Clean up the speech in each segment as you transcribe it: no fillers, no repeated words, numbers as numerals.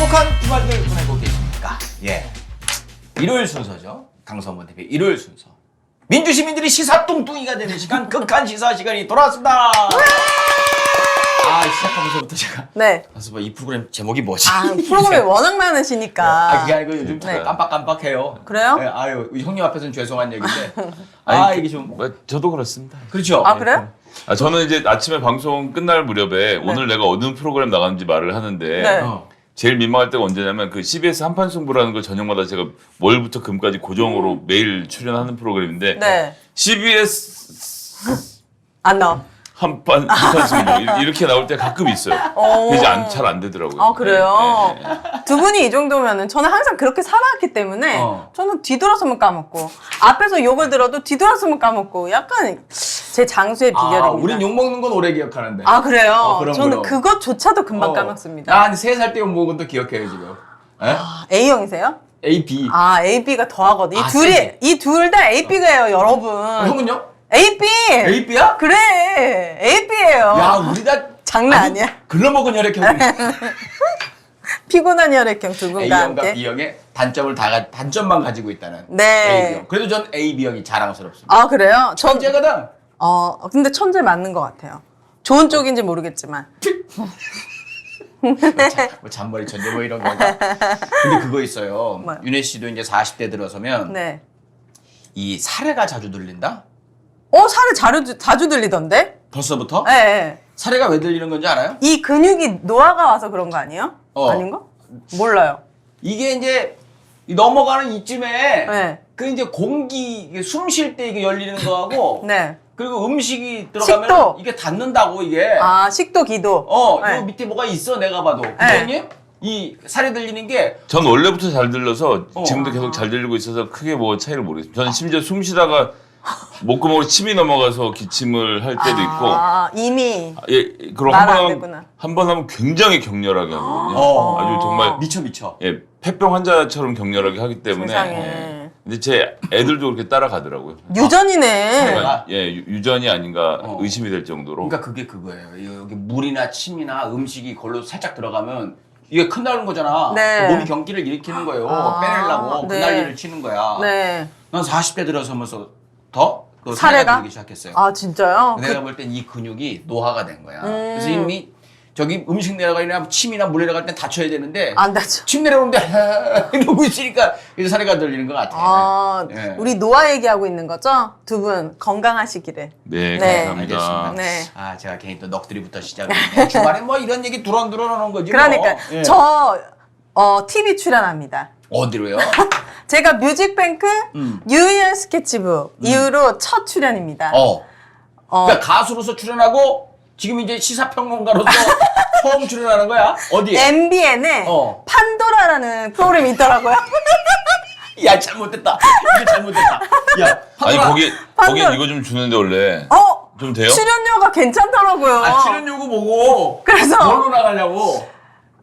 행복한 주말들 보내고 계십니까? 예. 일요일 순서죠. 강성원 TV 일요일 순서. 민주 시민들이 시사 뚱뚱이가 되는 시간, 극한 시사 시간이 돌아왔습니다. 시작하면서부터 제가 네. 그래서 이 프로그램 제목이 뭐지? 프로그램이 워낙 많으시니까. 그게 아니고 요즘 네. 깜빡깜빡해요. 그래요? 네, 형님 앞에서는 죄송한 얘기인데. 아니, 이게 좀. 저도 그렇습니다. 그렇죠. 그래요? 저는 이제 아침에 방송 끝날 무렵에 오늘 내가 어느 프로그램 나가는지 말을 하는데 네. 제일 민망할 때가 언제냐면 그 CBS 한판 승부라는 걸 저녁마다 제가 월부터 금까지 고정으로 매일 출연하는 프로그램인데 네. CBS 안 나와. 한판 승부 이렇게 나올 때 가끔 있어요. 이제 잘 안 되더라고요. 아, 그래요? 네, 네. 두 분이 이 정도면은 저는 항상 그렇게 살아왔기 때문에 저는 뒤돌아서면 까먹고 앞에서 욕을 들어도 뒤돌아서면 까먹고 약간 제 장수의 비결입니다. 우린 욕먹는 건 오래 기억하는데. 그래요? 그럼, 저는 그럼. 그것조차도 금방 까먹습니다. 나 한 3살 때 욕먹은 것도 기억해요, 지금. 예? A형이세요? A, B. AB가 더 하거든. 세지. 이 둘 다 AB가예요, 여러분. 형은요? AB! A, B야? 그래! AB예요. 야, 우리 다. 장난 아니야. 글러먹은 혈액형이. 피곤한 혈액형 두 분과 A형과 함께. B형의 단점만 가지고 있다는. 네. A형. 그래도 전 A, B형이 자랑스럽습니다. 그래요? 천재거든. 근데 천재 맞는 것 같아요. 좋은 쪽인지 모르겠지만. 뭐 잔머리 천재 뭐 이런 건가. 근데 그거 있어요. 뭐요? 윤혜 씨도 이제 40대 들어서면 네. 이 사례가 자주 들린다? 살이 자주 들리던데? 벌써부터? 네, 네. 사례가 왜 들리는 건지 알아요? 이 근육이 노화가 와서 그런 거 아니에요? 아닌가? 몰라요. 이게 이제 넘어가는 이쯤에 네. 그 이제 공기 숨 쉴 때 이게 열리는 거하고 네. 그리고 음식이 들어가면 식도. 이게 닿는다고 이게 식도, 기도. 요 네. 밑에 뭐가 있어 내가 봐도 근데 이 살이 들리는 게 전 원래부터 잘 들려서 어. 지금도 계속 잘 들리고 있어서 크게 뭐 차이를 모르겠어요. 저는 심지어 숨 쉬다가 목구멍으로 침이 넘어가서 기침을 할 때도 있고 이미. 그럼 말 안 되구나. 한 번 하면 굉장히 격렬하게 하거든요. 아주 정말 미쳐 폐병 환자처럼 격렬하게 하기 때문에 세상에. 근데 제 애들도 그렇게 따라가더라고요. 유전이네. 내가? 유전이 아닌가 의심이 될 정도로. 그러니까 그게 그거예요 여기 물이나 침이나 음식이 걸로 살짝 들어가면 이게 큰다는 거잖아 네. 몸이 경기를 일으키는 거예요 빼내려고 그 네. 난리를 치는 거야 네. 난 40대 들어서면서 더 사례가? 들기 시작했어요 진짜요? 내가 볼 땐 이 근육이 노화가 된 거야. 그래서 이미 저기 음식 내려가거나 침이나 물 내려갈 땐 다쳐야 되는데 안 다쳐. 침 내려오는데 이러고 있으니까 이제 사례가 들리는 것 같아. 예. 우리 노화 얘기하고 있는 거죠? 두 분 건강하시기를. 네, 네. 감사합니다. 알겠습니다. 네. 제가 괜히 또 넋두리부터 시작했네. 주말에 뭐 이런 얘기 두런두런하는 거지. 그러니까 뭐. 예. 저 TV 출연합니다. 어디로요? 제가 뮤직뱅크 뉴이얼 스케치북 이후로 첫 출연입니다. 그러니까 가수로서 출연하고 지금 이제 시사평론가로서 처음 출연하는 거야? 어디에? MBN에 판도라라는 프로그램이 있더라고요. 야 잘못됐다. 이거 잘못됐다. 야 아니 판도라. 거긴 이거 좀 주는데 원래 좀 돼요? 출연료가 괜찮더라고요. 출연 요구 보고 그래서 뭘로 나가려고?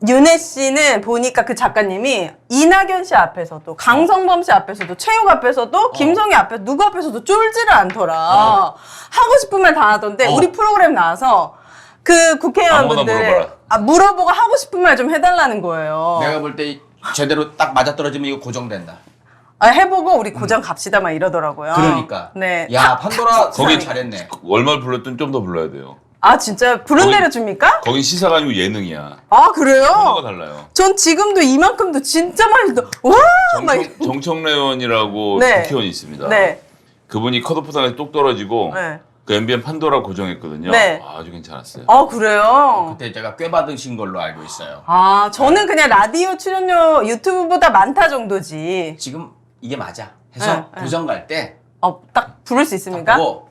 윤혜 씨는 보니까 그 작가님이 이낙연 씨 앞에서도 강성범 씨 앞에서도 최욱 앞에서도 김성희 앞에서 누구 앞에서도 쫄지를 않더라. 하고 싶은 말 다 하던데 우리 프로그램 나와서 그 국회의원분들 물어보고 하고 싶은 말 좀 해달라는 거예요. 내가 볼 때 제대로 딱 맞아떨어지면 이거 고정된다. 해보고 우리 고정 갑시다 막 이러더라고요. 그러니까. 네. 야 판도라 거기 잘했네. 얼마를 불렀든 좀 더 불러야 돼요. 진짜 부른 대로 줍니까? 거긴 시사가 아니고 예능이야. 그래요? 코너가 달라요. 전 지금도 이만큼도 진짜 많이 듣. 와! 막 정청래 의원이라고 네. 국회의원이 있습니다. 네. 그분이 컷오프단에 똑 떨어지고 네. 그 MBN 판도라 고정했거든요. 네. 아주 괜찮았어요. 그래요? 그때 제가 꽤 받으신 걸로 알고 있어요. 저는 그냥 라디오 출연료 유튜브보다 많다 정도지. 지금 이게 맞아. 해서 네. 고정 갈 때 딱 부를 수 있습니까? 보고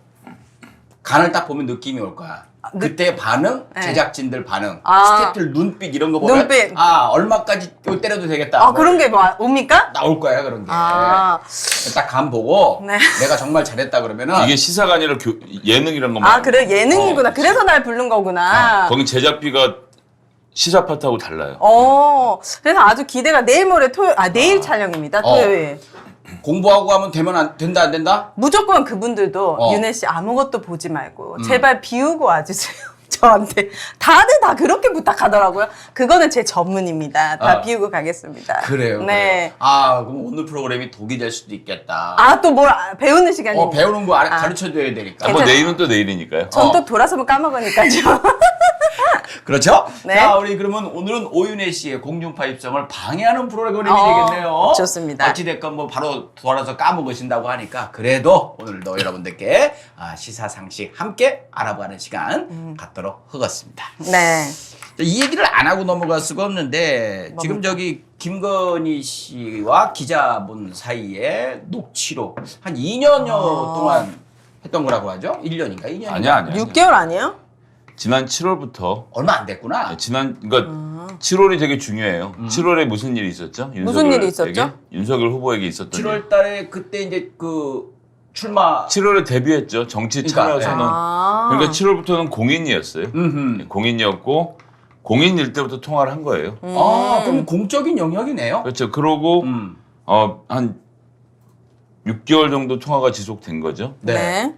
간을 딱 보면 느낌이 올 거야. 그때 반응, 네. 제작진들 반응, 아. 스태프들 눈빛 이런 거 보면 눈빛. 얼마까지 요 때려도 되겠다. 그런 게 옵니까? 나올 거야 그런 게. 아. 딱 간 보고 네. 내가 정말 잘했다 그러면은 이게 시사가 아니라 예능이란 것만. 그래 예능이구나. 그래서 날 부른 거구나. 거긴 제작비가 시사 파트하고 달라요. 그래서 아주 기대가 내일 모레 내일 촬영입니다. 토요일. 공부하고 하면 된다 안 된다? 무조건 그분들도 윤혜 씨 아무것도 보지 말고 제발 비우고 와주세요. 저한테 다들 다 그렇게 부탁하더라고요. 그거는 제 전문입니다. 다 비우고 가겠습니다. 그래요. 네. 그래요. 아, 그럼 오늘 프로그램이 독이 될 수도 있겠다. 아, 또 뭘 배우는 시간입니다. 배우는 거 가르쳐줘야 되니까. 뭐 괜찮아요. 내일은 또 내일이니까요. 전 또 돌아서면 까먹으니까요. 그렇죠? 네. 자, 우리 그러면 오늘은 오윤혜 씨의 공중파 입성을 방해하는 프로그램이 되겠네요. 좋습니다. 어찌됐건 뭐 바로 돌아서 까먹으신다고 하니까 그래도 오늘도 여러분들께 시사상식 함께 알아보는 시간 갖도록 하겠습니다. 네. 이 얘기를 안 하고 넘어갈 수가 없는데 지금 저기 김건희 씨와 기자분 사이에 녹취록 한 2년여 동안 했던 거라고 하죠? 1년인가? 2년인가? 아니야. 6개월 아니에요? 지난 7월부터 얼마 안 됐구나. 그러니까 7월이 되게 중요해요. 7월에 무슨 일이 있었죠? 무슨 일이 있었죠? 윤석열 후보에게 있었던 7월 달에 그때 이제 그 출마 7월에 데뷔했죠. 정치 참여 그러니까, 선언. 아. 그러니까 7월부터는 공인이었어요. 공인이었고 공인일 때부터 통화를 한 거예요. 그럼 공적인 영역이네요. 그렇죠. 그러고 한 6개월 정도 통화가 지속된 거죠. 네.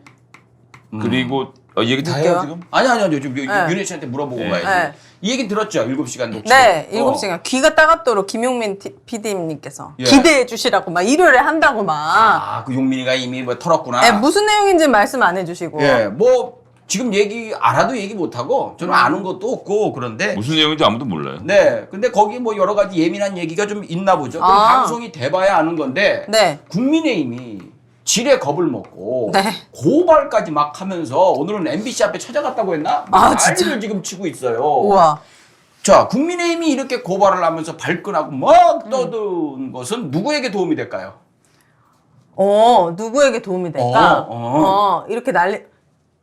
음. 그리고 얘기 다 6개월? 해요 지금? 아니요. 지금 네. 윤혜 씨한테 물어보고 네. 가야지. 이 얘기 들었죠? 7시간 녹취. 네, 7시간. 귀가 따갑도록 김용민 PD님께서 예. 기대해 주시라고 막 일요일에 한다고 막. 그 용민이가 이미 뭐 털었구나. 네, 무슨 내용인지 말씀 안 해주시고. 예, 뭐 지금 얘기 알아도 얘기 못 하고 저는 아는 것도 없고 그런데. 무슨 내용인지 아무도 몰라요. 네, 근데 거기 뭐 여러 가지 예민한 얘기가 좀 있나 보죠. 그럼 아. 방송이 돼봐야 아는 건데. 네. 국민의힘이 지레 겁을 먹고 네. 고발까지 막 하면서 오늘은 MBC 앞에 찾아갔다고 했나? 아, 진짜? 난리를 지금 치고 있어요. 우와. 자, 국민의힘이 이렇게 고발을 하면서 발끈하고 막 떠든 것은 누구에게 도움이 될까요? 누구에게 도움이 될까? 이렇게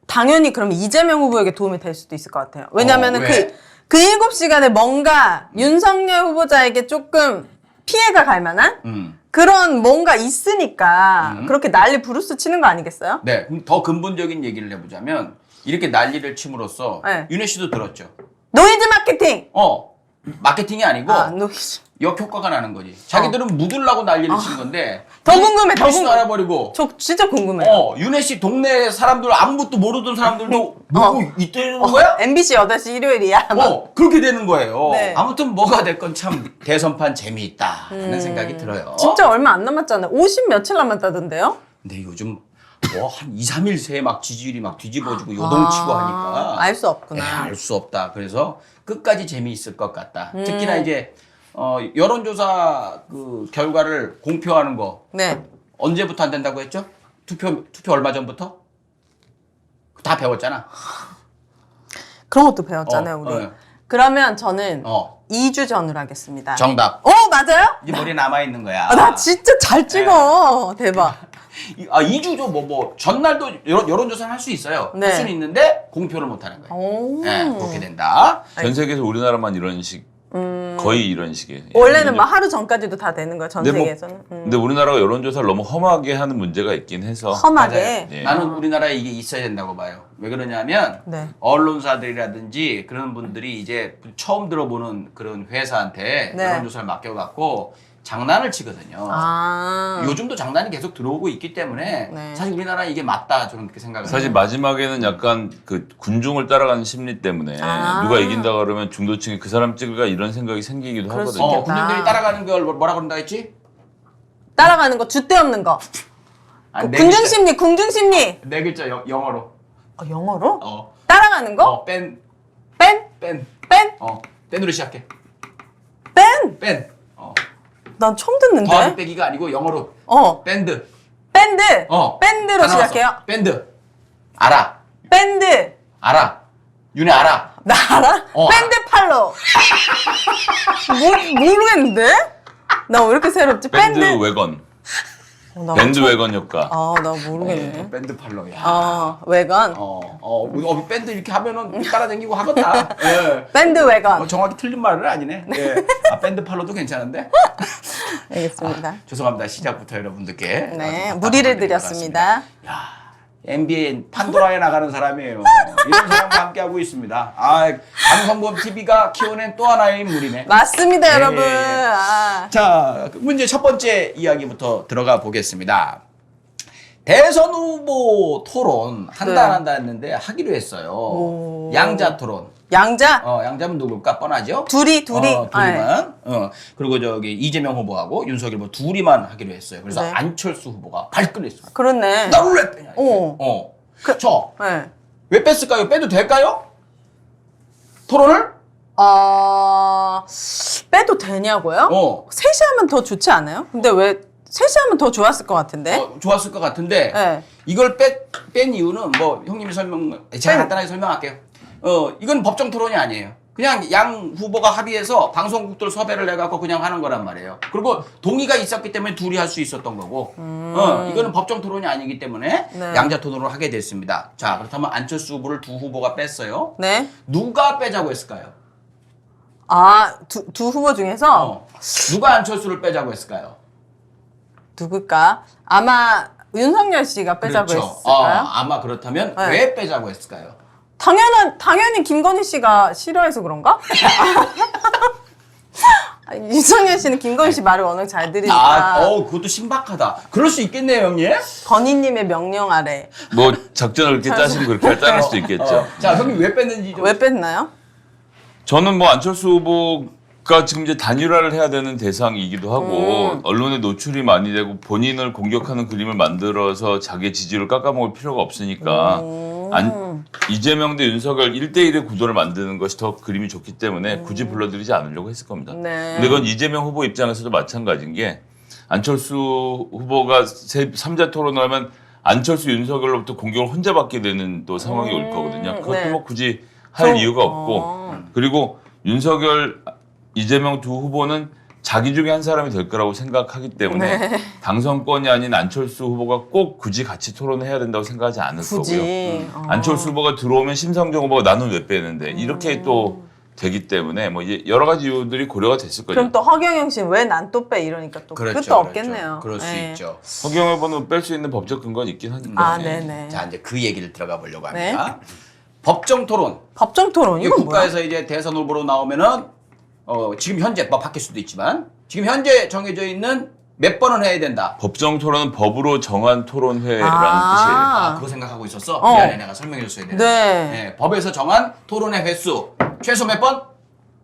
당연히 그럼 이재명 후보에게 도움이 될 수도 있을 것 같아요. 왜냐면은 왜? 그 7시간에 뭔가 윤석열 후보자에게 조금 피해가 갈 만한 그런 뭔가 있으니까 그렇게 난리 부르스 치는 거 아니겠어요? 네, 그럼 더 근본적인 얘기를 해보자면 이렇게 난리를 침으로써 네. 윤혜 씨도 들었죠. 노이즈 마케팅! 마케팅이 아니고 노이즈. 역효과가 나는 거지. 자기들은 묻으려고 난리를 친 건데 더 궁금해, 더 윤혜 씨도 궁금해. 알아버리고 저 진짜 궁금해요. 윤혜 씨 동네 사람들 아무것도 모르던 사람들도 뭐 이때는 거야? MBC 8시 일요일이야. 그렇게 되는 거예요. 네. 아무튼 뭐가 됐건 참 대선판 재미있다 하는 생각이 들어요. 진짜 얼마 안 남았잖아요. 50 며칠 남았다던데요? 근데 요즘 뭐 한 2, 3일 새에 막 지지율이 막 뒤집어지고 요동치고 하니까 알 수 없구나. 알 수 없다. 그래서 끝까지 재미있을 것 같다. 특히나 이제 여론조사 그 결과를 공표하는 거 네. 언제부터 안 된다고 했죠? 투표 얼마 전부터? 다 배웠잖아. 그런 것도 배웠잖아요, 우리. 네. 그러면 저는 2주 전으로 하겠습니다. 정답. 맞아요? 이제 머리에 남아있는 거야. 나 진짜 잘 찍어. 대박. 2주죠. 전날도 여론조사는 할 수 있어요. 네. 할 수는 있는데 공표를 못 하는 거예요. 오. 네, 그렇게 된다. 전 세계에서 우리나라만 이런 식 거의 이런 식이에요. 원래는 막 하루 전까지도 다 되는 거야, 전 근데 뭐- 세계에서는. 근데 우리나라가 여론조사를 너무 험하게 하는 문제가 있긴 해서 험하게. 예. 나는 우리나라에 이게 있어야 된다고 봐요. 왜 그러냐면 네. 언론사들이라든지 그런 분들이 이제 처음 들어보는 그런 회사한테 네. 여론조사를 맡겨갖고 장난을 치거든요. 요즘도 장난이 계속 들어오고 있기 때문에 네. 사실 우리나라 이게 맞다 저는 그렇게 생각을 사실 해요. 마지막에는 약간 그 군중을 따라가는 심리 때문에 누가 이긴다 그러면 중도층이 그 사람 찍을까 이런 생각이 생기기도 그럴 수 하거든요. 있겠다. 군중들이 따라가는 걸 뭐라 그런다 했지? 따라가는 거, 줏대 없는 거. 네 궁중심리, 궁중심리. 네 글자 영어로. 영어로? 따라가는 거? 뺀. 뺀? 뺀. 뺀? 뺀으로 시작해. 뺀? 뺀. 난 처음 듣는데? 더하기 빼기가 아니고 영어로. 밴드. 밴드. 밴드로 다 나왔어. 시작해요. 밴드. 알아. 밴드. 알아. 윤혜 알아. 나 알아? 알아. 밴드 팔로. 모르겠는데? 나 왜 이렇게 새롭지? 밴드 밴드. 외건, 나 밴드 외건 효과. 나 모르겠네. 밴드 팔로야. 외건. 밴드 이렇게 하면은 따라다니고 하겠다. 예. 밴드 외건. 정확히 틀린 말은 아니네. 예. 밴드 팔로도 괜찮은데? 알겠습니다. 죄송합니다. 시작부터 여러분들께. 네, 아주 무리를 부탁을 드렸습니다. 야, NBA 판도라에 나가는 사람이에요. 이런 사람과 함께하고 있습니다. 강성범 TV가 키워낸 또 하나의 인물이네. 맞습니다, 예, 여러분. 자, 문제 첫 번째 이야기부터 들어가 보겠습니다. 대선 후보 토론 한 네. 달 한다 했는데 하기로 했어요. 오. 양자 토론. 양자? 양자면 누굴까 뻔하죠? 둘이. 둘이만. 그리고 저기 이재명 후보하고 윤석열 후보 둘이만 하기로 했어요. 그래서 네. 안철수 후보가 발끈했어요. 그렇네. 나를 왜 빼냐? 어. 네. 왜 뺐을까요? 빼도 될까요? 토론을? 빼도 되냐고요? 셋이 하면 더 좋지 않아요? 근데 왜 셋이 하면 더 좋았을 것 같은데? 좋았을 것 같은데 네. 이걸 뺀 이유는 뭐 형님이 제가 간단하게 설명할게요. 이건 법정 토론이 아니에요. 그냥 양 후보가 합의해서 방송국들 섭외를 해갖고 그냥 하는 거란 말이에요. 그리고 동의가 있었기 때문에 둘이 할 수 있었던 거고, 이거는 법정 토론이 아니기 때문에 네. 양자 토론을 하게 됐습니다. 자, 그렇다면 안철수 후보를 두 후보가 뺐어요. 네. 누가 빼자고 했을까요? 두 후보 중에서 누가 안철수를 빼자고 했을까요? 누굴까? 아마 윤석열 씨가 빼자고 그렇죠. 했을까요? 아마 그렇다면 네. 왜 빼자고 했을까요? 당연히 김건희 씨가 싫어해서 그런가? 윤석열 씨는 김건희 씨 말을 워낙 잘 들으니까 그것도 신박하다. 그럴 수 있겠네요, 형님. 건희님의 명령 아래 뭐 작전을 그렇게 짜시면 그렇게 할줄 수도 있겠죠. 자, 형님 왜 뺐는지 좀. 왜 뺐나요? 저는 뭐 안철수 후보가 지금 이제 단일화를 해야 되는 대상이기도 하고 언론에 노출이 많이 되고 본인을 공격하는 그림을 만들어서 자기 지지를 깎아먹을 필요가 없으니까 이재명 대 윤석열 1대1의 구도를 만드는 것이 더 그림이 좋기 때문에 굳이 불러들이지 않으려고 했을 겁니다. 네. 근데 그건 이재명 후보 입장에서도 마찬가지인 게 안철수 후보가 3자 토론을 하면 안철수 윤석열로부터 공격을 혼자 받게 되는 또 상황이 올 거거든요. 그것도 네. 뭐 굳이 할 이유가 없고 그리고 윤석열, 이재명 두 후보는 자기 중에 한 사람이 될 거라고 생각하기 때문에 네. 당선권이 아닌 안철수 후보가 꼭 굳이 같이 토론을 해야 된다고 생각하지 않을 거고요. 굳이 안철수 후보가 들어오면 심상정 후보가 나는 왜 빼는데 이렇게 또 되기 때문에 뭐 이제 여러 가지 이유들이 고려가 됐을 거예요. 그럼 또 허경영 씨는 왜 난 또 빼 이러니까 또 끝도 없겠네요. 그럴 수 네. 있죠. 허경영 후보는 뺄 수 있는 법적 근거는 있긴 하니까. 네네. 자, 이제 그 얘기를 들어가 보려고 네. 합니다. 법정 토론. 법정 토론 이게 이건 국가에서 이제 대선 후보로 나오면은 지금 현재 뭐 바뀔 수도 있지만 지금 현재 정해져 있는 몇 번은 해야 된다. 법정 토론은 법으로 정한 토론회라는 그거 생각하고 있었어? 어. 미안해, 내가 설명해줬어야 되는데. 네. 법에서 정한 토론의 횟수 최소 몇 번?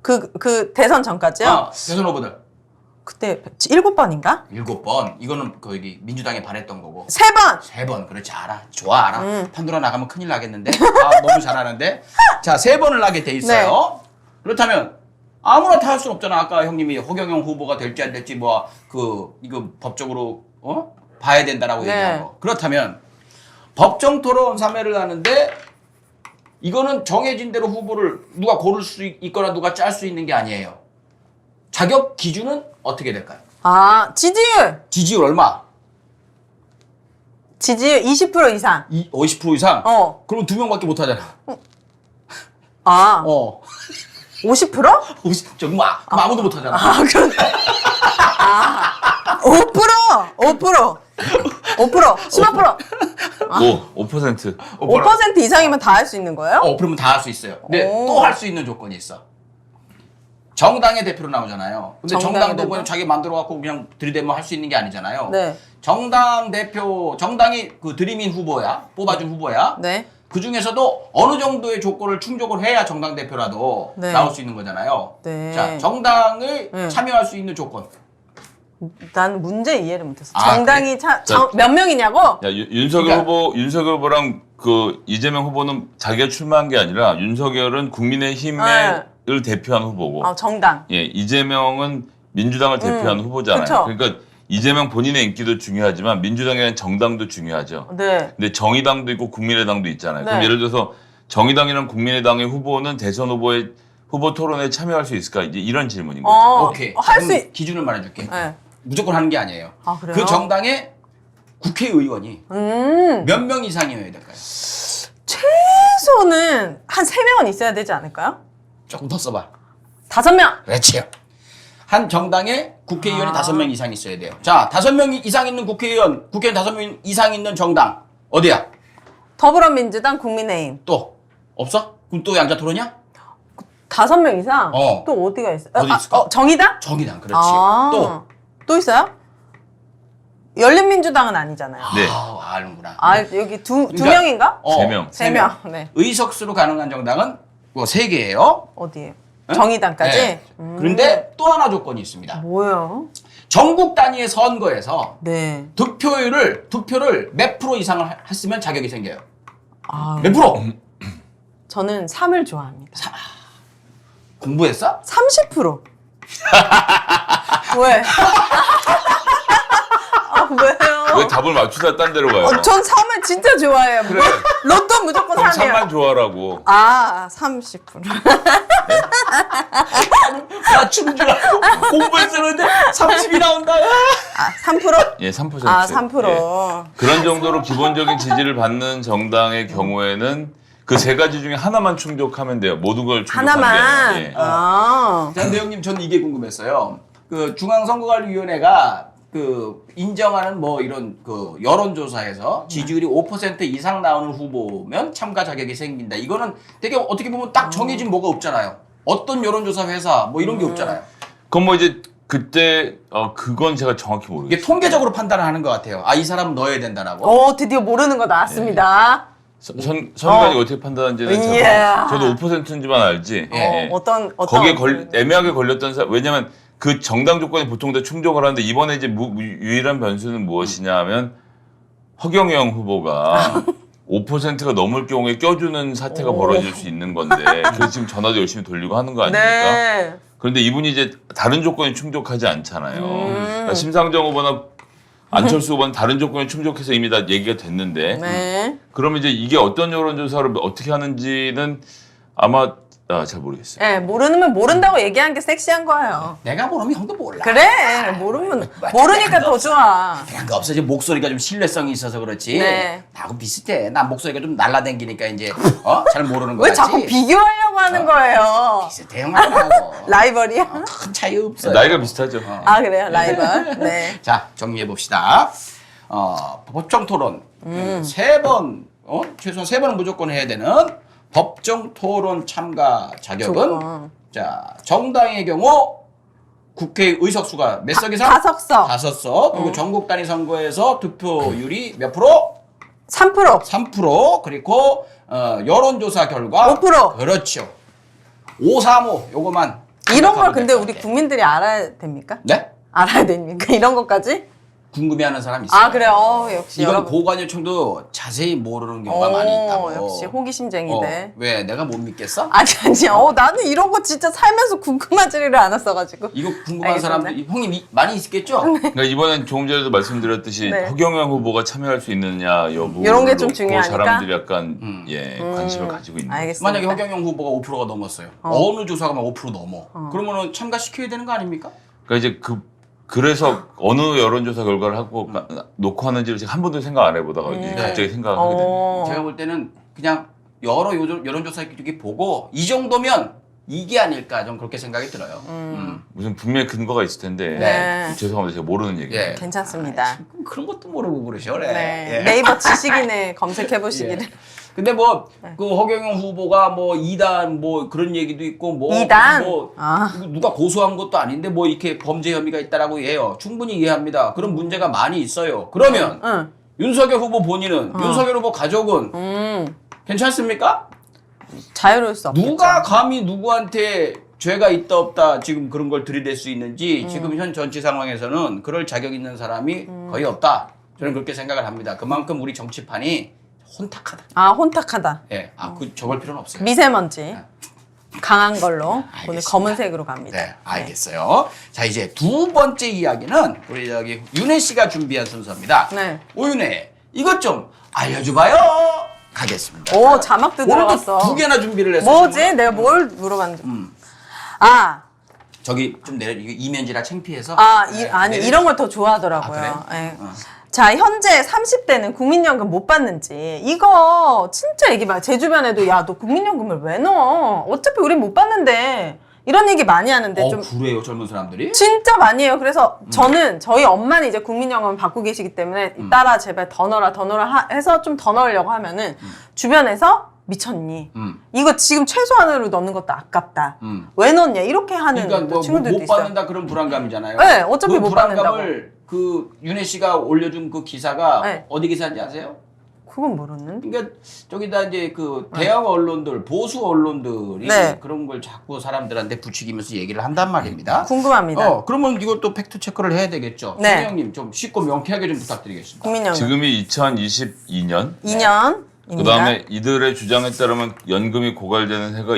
그 대선 전까지요? 대선 후보들 그때 7번인가? 7번. 이거는 거기 민주당에 반했던 거고. 3번. 3번. 그렇지, 알아. 좋아, 알아. 판도라 나가면 큰일 나겠는데. 너무 잘하는데. 자, 3번을 하게 돼 있어요. 그렇다면 아무나 다 할 수는 없잖아. 아까 형님이 허경영 후보가 될지 안 될지 이거 법적으로 봐야 된다라고 네. 얘기한 거. 그렇다면 법정 토론 3회를 하는데 이거는 정해진 대로 후보를 누가 고를 수 있거나 누가 짤 수 있는 게 아니에요. 자격 기준은 어떻게 될까요? 지지율. 지지율 얼마? 지지율 20% 이상. 50% 이상? 그럼 2명밖에 못 하잖아. 50%? 50, 그럼 아무도 못 하잖아. 그런데. 5%! 15%! 5%. 5% 이상이면 다 할 수 있는 거예요? 그러면 다 할 수 있어요. 근데 오. 또 할 수 있는 조건이 있어. 정당의 대표로 나오잖아요. 근데 정당의 정당도 대표? 그냥 자기 만들어갖고 그냥 들이대면 할 수 있는 게 아니잖아요. 네. 정당 대표, 정당이 그 드림인 후보야, 뽑아준 후보야. 네. 그 중에서도 어느 정도의 조건을 충족을 해야 정당 대표라도 네. 나올 수 있는 거잖아요. 네. 자, 정당을 네. 참여할 수 있는 조건. 난 문제 이해를 못했어. 아, 정당이 몇 명이냐고? 야, 윤석열 그러니까- 윤석열 후보랑 그 이재명 후보는 자기가 출마한 게 아니라 윤석열은 국민의힘을 대표한 후보고. 정당. 예, 이재명은 민주당을 대표한 후보잖아요. 그쵸. 그러니까 이재명 본인의 인기도 중요하지만 민주당이라는 정당도 중요하죠. 네. 근데 정의당도 있고 국민의당도 있잖아요. 그럼 네. 예를 들어서 정의당이랑 국민의당의 후보는 대선 후보의 후보 토론에 참여할 수 있을까? 이제 이런 질문인 거죠. 오케이. 할 수 그럼 있. 기준을 말해줄게. 네. 무조건 하는 게 아니에요. 그래요? 그 정당의 국회의원이 몇 명 이상이어야 될까요? 최소는 한 3명은 있어야 되지 않을까요? 조금 더 써봐. 5명. 그렇지요. 한 정당에 국회의원이 5명 이상 있어야 돼요. 자, 5명 이상 있는 국회의원 5명 이상 있는 정당 어디야? 더불어민주당, 국민의힘. 또 없어? 그럼 또 양자 토론이야? 5명 이상? 어. 또 어디가 있어요? 어디 있을까? 정의당? 정의당, 그렇지. 또 또 있어요? 열린민주당은 아니잖아요. 네. 아, 아는구나. 아 여기 두 그러니까- 명인가? 세 명. 세 명. 네. 의석수로 가능한 정당은 뭐 3개예요. 어디에요? 정의당까지? 네. 그런데 또 하나 조건이 있습니다. 뭐예요? 전국 단위의 선거에서 네. 득표를 몇 프로 이상을 했으면 자격이 생겨요. 아, 몇 프로? 저는 3을 좋아합니다. 공부했어? 30%. 왜? 아, 왜요? 왜 답을 맞추다 딴 데로 가요? 전 3을 진짜 좋아해요. 그래. 로또 무조건 그럼 3이에요. 3만 좋아라고. 아, 30%. 맞춘 줄 알고 공부했었는데 30이 나온다. 아, 3%? 예, 3%. 아, 3%. 예. 그런 정도로 기본적인 지지를 받는 정당의 경우에는 그 세 가지 중에 하나만 충족하면 돼요. 모든 걸 충족하면 하나만. 돼요. 예. 아. 자, 내용님 저는 이게 궁금했어요. 그 중앙선거관리위원회가 그 인정하는 뭐 이런 그 여론조사에서 지지율이 5% 이상 나오는 후보면 참가 자격이 생긴다. 이거는 되게 어떻게 보면 딱 정해진 뭐가 없잖아요. 어떤 여론조사 회사 뭐 이런 게 없잖아요. 그건 뭐 이제 그때 그건 제가 정확히 이게 모르겠어요. 통계적으로 판단을 하는 것 같아요. 아, 이 사람 넣어야 된다라고. 드디어 모르는 거 나왔습니다. 선관위 어떻게 판단하는지는 이야. 저도 5%인지만 알지. 예. 어떤 거기에 애매하게 걸렸던 사람, 왜냐면 그 정당 조건이 보통 다 충족을 하는데 이번에 이제 유일한 변수는 무엇이냐 하면 허경영 후보가 5%가 넘을 경우에 껴주는 사태가 벌어질 수 있는 건데 그래서 지금 전화도 열심히 돌리고 하는 거 아닙니까? 네. 그런데 이분이 이제 다른 조건이 충족하지 않잖아요. 그러니까 심상정 후보나 안철수 후보는 다른 조건이 충족해서 이미 다 얘기가 됐는데 네. 그러면 이제 이게 어떤 여론조사를 어떻게 하는지는 아마 잘 모르겠어요. 네, 모르면 모른다고 얘기하는 게 섹시한 거예요. 내가 모르면 형도 몰라. 그래, 모르니까 더 좋아. 그냥 그 없어지 목소리가 좀 신뢰성이 있어서 그렇지. 네. 나하고 비슷해. 나 목소리가 좀 날라댕기니까 이제 잘 모르는 거 왜 같지. 자꾸 비교하려고 하는 거예요? 비슷해 형하고. 라이벌이야? 큰 차이 없어요. 나이가 비슷하죠. 아, 그래요? 라이벌. 네. 자, 정리해 봅시다. 법정 토론 세 번, 최소한 3번은 무조건 해야 되는 법정 토론 참가 자격은 조건. 자, 정당의 경우 국회 의석수가 몇 석 이상? 5석. 5석. 그리고 전국 단위 선거에서 득표율이 몇 프로? 3%. 3%. 그리고 여론조사 결과 5%. 그렇죠. 535 요거만. 이런 걸 생각하면 근데 될것 우리 같아. 국민들이 알아야 됩니까? 네? 알아야 됩니까? 이런 것까지? 궁금해하는 사람 있어요. 아, 그래요? 역시 이건 여러분. 고관여청도 자세히 모르는 경우가 많이 있다고. 역시 호기심쟁이네. 왜 내가 못 믿겠어? 아니야. 나는 이런 거 진짜 살면서 궁금하지를 않았어가지고. 이거 궁금한 알겠습니다. 사람들 형이 많이 있겠죠? 그러니까 이번엔 조금 전에도 말씀드렸듯이 네. 허경영 후보가 참여할 수 있느냐 여부 이런 게좀 중요하니까? 사람들이 약간 관심을 가지고 있는 거죠. 알겠습니다. 만약에 허경영 후보가 5%가 넘었어요. 어느 조사가 5% 넘어. 그러면은 참가시켜야 되는 거 아닙니까? 그러니까 이제 그래서 어느 여론조사 결과를 하고 놓고 하는지를 제가 한 번도 생각 안 해보다가 이제 갑자기 생각을 하게 됩니다. 제가 볼 때는 그냥 여러 여론조사 이렇게 보고 이 정도면 이게 아닐까 좀 그렇게 생각이 들어요. 무슨 분명히 근거가 있을 텐데 네. 죄송합니다. 제가 모르는 얘기예요. 예. 괜찮습니다. 그런 것도 모르고 그러셔. 그래. 네. 예. 네이버 지식인에 검색해보시기를. 근데 뭐 그 허경영 후보가 뭐 2단 뭐 그런 얘기도 있고 뭐 2단? 뭐 아. 누가 고소한 것도 아닌데 뭐 이렇게 범죄 혐의가 있다라고 해요. 충분히 이해합니다. 그런 문제가 많이 있어요. 그러면 응. 윤석열 후보 본인은 윤석열 후보 가족은 괜찮습니까? 자유로울 수 없겠죠. 누가 감히 누구한테 죄가 있다 없다 지금 그런 걸 들이댈 수 있는지 지금 현 정치 상황에서는 그럴 자격 있는 사람이 거의 없다. 저는 그렇게 생각을 합니다. 그만큼 우리 정치판이 혼탁하다. 아, 혼탁하다. 예, 저걸 필요는 없어요. 미세먼지. 강한 걸로. 오늘 알겠습니다. 검은색으로 갑니다. 네, 알겠어요. 자, 이제 두 번째 이야기는 우리 저기 윤혜 씨가 준비한 순서입니다. 네. 오윤혜, 이것 좀 알려줘봐요. 가겠습니다. 오, 자막도 오늘도 들어갔어. 2개나 준비를 했어요. 뭐지? 내가 뭘 물어봤는데. 아, 저기 좀 내려 이거 이면지라 창피해서. 아니, 내려- 이런 걸 더 좋아하더라고요. 아, 그래요? 예. 자, 현재 30대는 국민연금 못 받는지. 이거 진짜 얘기 많아. 제 주변에도 야, 너 국민연금을 왜 넣어? 어차피 우린 못 받는데. 이런 얘기 많이 하는데 좀 그래요, 젊은 사람들이? 진짜 많이 해요. 그래서 저희 엄마는 이제 국민연금을 받고 계시기 때문에 딸아 제발 더 넣어라 해서 좀 더 넣으려고 하면은 주변에서 미쳤니? 이거 지금 최소한으로 넣는 것도 아깝다. 왜 넣냐? 이렇게 하는 그러니까 뭐 친구들도 못 있어요. 받는다 그런 불안감이잖아요. 네, 어차피 그 못 불안감을 그 윤혜 씨가 올려준 그 기사가 네. 어디 기사인지 아세요? 그건 모르는데. 그러니까 저기다 이제 그 대형 언론들, 보수 언론들이 네. 그런 걸 자꾸 사람들한테 부추기면서 얘기를 한단 말입니다. 궁금합니다. 그러면 이것도 팩트 체크를 해야 되겠죠. 네. 성형님 좀 쉽고 명쾌하게 좀 부탁드리겠습니다. 국민연금. 지금이 2022년. 2년입니다. 그다음에 이들의 주장에 따르면 연금이 고갈되는 해가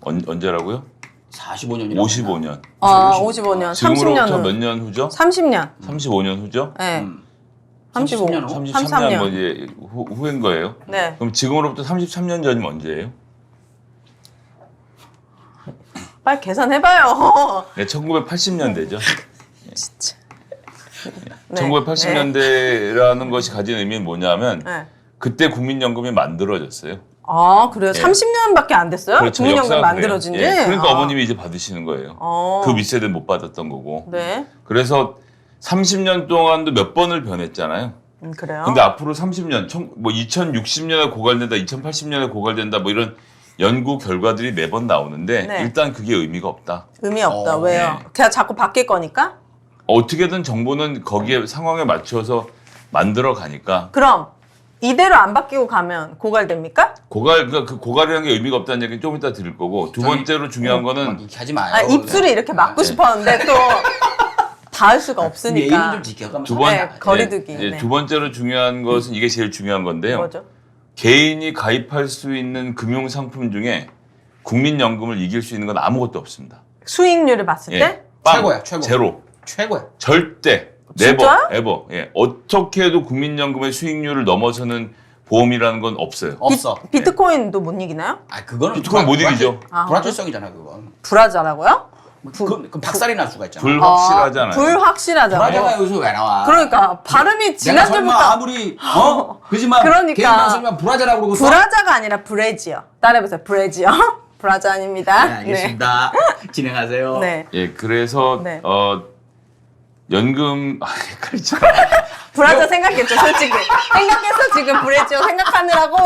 언제라고요? 45년이라고. 55년. 55년, 지금으로부터 30년 후. 몇 년 후죠? 30년. 35년 후죠? 네. 35. 33년 후? 33년 뭐 이제 후인 거예요. 네. 그럼 지금으로부터 33년 전이면 언제예요? 빨리 계산해봐요. 네, 1980년대죠. 진짜. 1980년대라는 것이 가진 의미는 뭐냐면 네. 그때 국민연금이 만들어졌어요. 아, 그래요? 예. 30년밖에 안 됐어요? 그렇죠. 국민연금 역사가 만들어진 지? 그래요. 예. 그러니까 아. 어머님이 이제 받으시는 거예요. 어. 그 윗세대는 못 받았던 거고. 네. 그래서 30년 동안도 몇 번을 변했잖아요. 그래요? 근데 앞으로 30년, 뭐 2060년에 고갈된다, 2080년에 고갈된다, 뭐 이런 연구 결과들이 매번 나오는데 네. 일단 그게 의미가 없다. 의미 없다. 왜요? 네. 그냥 자꾸 바뀔 거니까? 어떻게든 정보는 거기에 상황에 맞춰서 만들어 가니까 그럼 이대로 안 바뀌고 가면 고갈됩니까? 그러니까 그 고갈이라는 게 의미가 없다는 얘기는 좀 이따 드릴 거고 두 번째로 중요한 막 거는 이렇게 하지 마요. 아, 입술이 이렇게 막고 네. 싶었는데 또 닿을 수가 예의는 없으니까. 좀 지켜가면서. 두 번, 네, 거리두기. 예, 네. 두 번째로 중요한 것은 이게 제일 중요한 건데요. 뭐죠? 개인이 가입할 수 있는 금융 상품 중에 국민연금을 이길 수 있는 건 아무것도 없습니다. 수익률을 봤을 예, 때? 빵, 최고야, 최고. 제로. 최고야. 절대 진짜요? 네버 예. 어떻게 해도 국민연금의 수익률을 넘어서는 보험이라는 건 없어요. 없어. 비트코인도 못 이기나요? 아, 그거는 비트코인 못 이기죠. 아, 불확실성이잖아, 그건. 불하자라고요? 그 박살이 날 수가 있잖아. 불확실하잖아요. 불확실하잖아요. 불하잖아, 여기서 왜 나와? 그러니까 발음이 내가 지난주부터 설마 아무리 그지만 그러니까. 개인 방송이면 불하자라고 그러고 불하자가 아니라 브레지요. 따라해보세요. 브레지요. 불하자 아닙니다. 네, 알겠습니다. 진행하세요. 네. 예, 그래서 네. 연금 헷갈리죠. 불하자 생각했죠, 솔직히. 생각했어, 지금 브레지요 생각하느라고.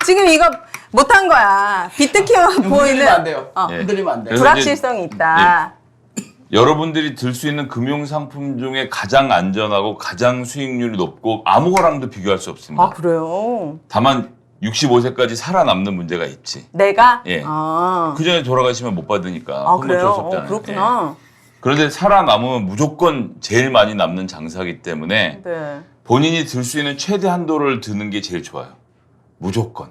지금 이거 못한 거야. 비트키어 보이는. 흔들리면 안 돼요. 예. 흔들리면 안 돼. 그래서 불확실성이 있다. 여러분들이 들 수 있는 금융 상품 중에 가장 안전하고 가장 수익률이 높고 아무거랑도 비교할 수 없습니다. 아, 그래요? 다만 65세까지 살아남는 문제가 있지. 내가? 예. 아, 그 전에 돌아가시면 못 받으니까. 아 그건 그래요? 어쩔 수 없잖아요. 그렇구나. 예. 그런데 살아남으면 무조건 제일 많이 남는 장사기 때문에 네. 본인이 들 수 있는 최대 한도를 드는 게 제일 좋아요. 무조건.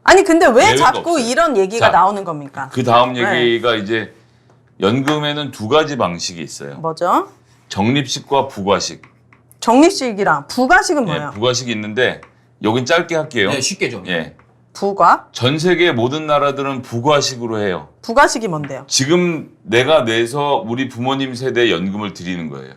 아니, 근데 왜 예외가 자꾸 없어요. 이런 얘기가 자, 나오는 겁니까? 그 다음 네. 얘기가 이제 연금에는 두 가지 방식이 있어요. 뭐죠? 적립식과 부가식. 적립식이랑 부가식은 예, 뭐예요? 부가식이 있는데 여긴 짧게 할게요. 네, 쉽게 좀. 예. 부가? 전 세계 모든 나라들은 부가식으로 해요. 부가식이 뭔데요? 지금 내가 내서 우리 부모님 세대에 연금을 드리는 거예요.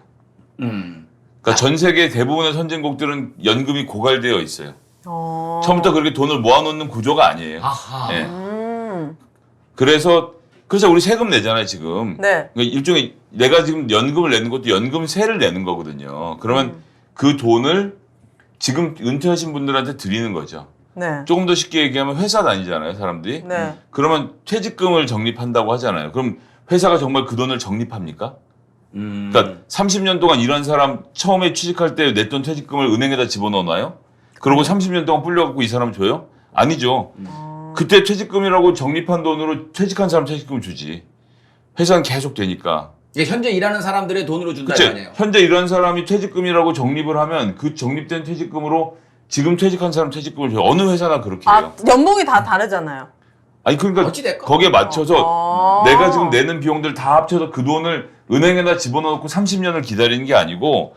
그러니까 전 세계 대부분의 선진국들은 연금이 고갈되어 있어요. 처음부터 그렇게 돈을 모아놓는 구조가 아니에요. 아하. 예. 그래서 우리 세금 내잖아요, 지금. 네. 그러니까 일종의 내가 지금 연금을 내는 것도 연금세를 내는 거거든요. 그러면 그 돈을 지금 은퇴하신 분들한테 드리는 거죠. 네. 조금 더 쉽게 얘기하면 회사 다니잖아요, 사람들이. 네. 그러면 퇴직금을 적립한다고 하잖아요. 그럼 회사가 정말 그 돈을 적립합니까? 그러니까 30년 동안 일한 사람 처음에 취직할 때 냈던 퇴직금을 은행에다 집어넣어놔요? 그러고 30년 동안 불려갖고 이 사람 줘요? 아니죠. 그때 퇴직금이라고 적립한 돈으로 퇴직한 사람 퇴직금 주지. 회사는 계속 되니까. 이게 현재 일하는 사람들의 돈으로 준다 그치? 이 아니에요. 현재 일하는 사람이 퇴직금이라고 적립을 하면 그 적립된 퇴직금으로 지금 퇴직한 사람 퇴직금을 줘요. 어느 회사나 그렇게 해요. 아, 연봉이 다 다르잖아요. 아니 그러니까 어찌됐건. 거기에 맞춰서 아. 내가 지금 내는 비용들 다 합쳐서 그 돈을 은행에다 집어넣고 30년을 기다리는 게 아니고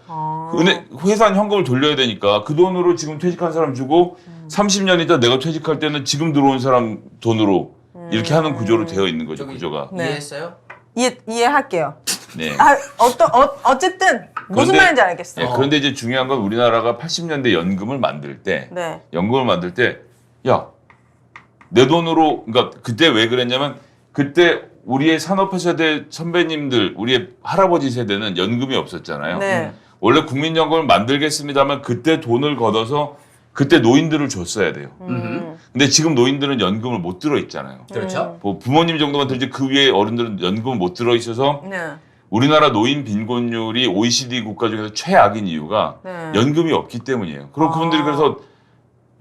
회사는 현금을 돌려야 되니까 그 돈으로 지금 퇴직한 사람 주고 30년 있다 내가 퇴직할 때는 지금 들어온 사람 돈으로 이렇게 하는 구조로 되어 있는 거죠. 저기- 구조가. 네. 이해했어요? 이해할게요. 네. 아, 어쨌든 무슨 그런데- 말인지 알겠어. 네, 그런데 이제 중요한 건 우리나라가 80년대 연금을 만들 때 네. 야, 내 돈으로, 그러니까 그때 왜 그랬냐면 그때 우리의 산업화 세대 선배님들, 우리의 할아버지 세대는 연금이 없었잖아요. 네. 원래 국민연금을 만들겠습니다만 그때 돈을 걷어서 그때 노인들을 줬어야 돼요. 근데 지금 노인들은 연금을 못 들어 있잖아요. 그렇죠. 뭐 부모님 정도만 들지 그 위에 어른들은 연금을 못 들어 있어서 네. 우리나라 노인 빈곤율이 OECD 국가 중에서 최악인 이유가 네. 연금이 없기 때문이에요. 그리고 그분들이 그래서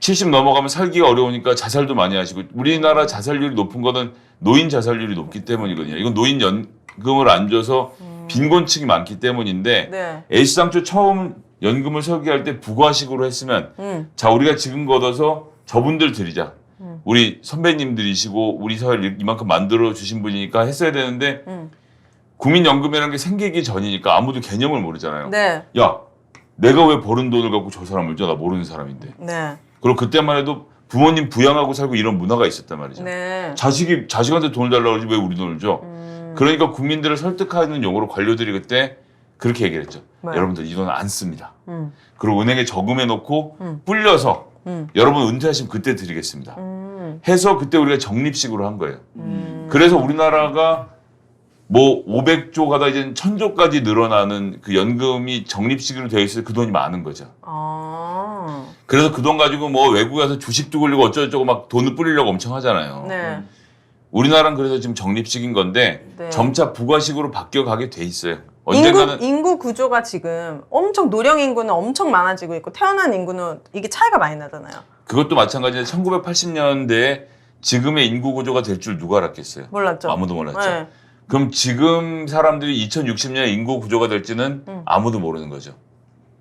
70 넘어가면 살기가 어려우니까 자살도 많이 하시고 우리나라 자살률이 높은 거는 노인 자살률이 높기 때문이거든요. 이건 노인 연금을 안 줘서 빈곤층이 많기 때문인데 네. 애시당초 처음 연금을 설계할 때 부가식으로 했으면 자 우리가 지금 걷어서 저분들 드리자. 우리 선배님들이시고 우리 사회를 이만큼 만들어 주신 분이니까 했어야 되는데 국민연금이라는 게 생기기 전이니까 아무도 개념을 모르잖아요. 네. 야 내가 왜 버는 돈을 갖고 저 사람을 줘? 나 모르는 사람인데. 네. 그리고 그때만 해도 부모님 부양하고 살고 이런 문화가 있었단 말이죠. 네. 자식한테 돈을 달라고 그러지 왜 우리 돈을 줘? 그러니까 국민들을 설득하는 용어로 관료들이 그때 그렇게 얘기를 했죠. 뭐요? 여러분들 이 돈 안 씁니다. 그리고 은행에 저금해 놓고 불려서 음. 여러분 은퇴하시면 그때 드리겠습니다. 해서 그때 우리가 적립식으로 한 거예요. 그래서 우리나라가 뭐 500조 가다 이제 1000조까지 늘어나는 그 연금이 적립식으로 되어 있어서 그 돈이 많은 거죠. 아. 그래서 그 돈 가지고 뭐 외국에 가서 주식도 굴리고 어쩌고저쩌고 막 돈을 뿌리려고 엄청 하잖아요. 네. 우리나라는 그래서 지금 적립식인 건데 네. 점차 부가식으로 바뀌어가게 돼 있어요. 언젠가는 인구 구조가 지금 엄청 노령 인구는 엄청 많아지고 있고 태어난 인구는 이게 차이가 많이 나잖아요. 그것도 마찬가지로 1980년대에 지금의 인구 구조가 될 줄 누가 알았겠어요? 몰랐죠. 아무도 몰랐죠. 네. 그럼 지금 사람들이 2060년에 인구 구조가 될지는 아무도 모르는 거죠.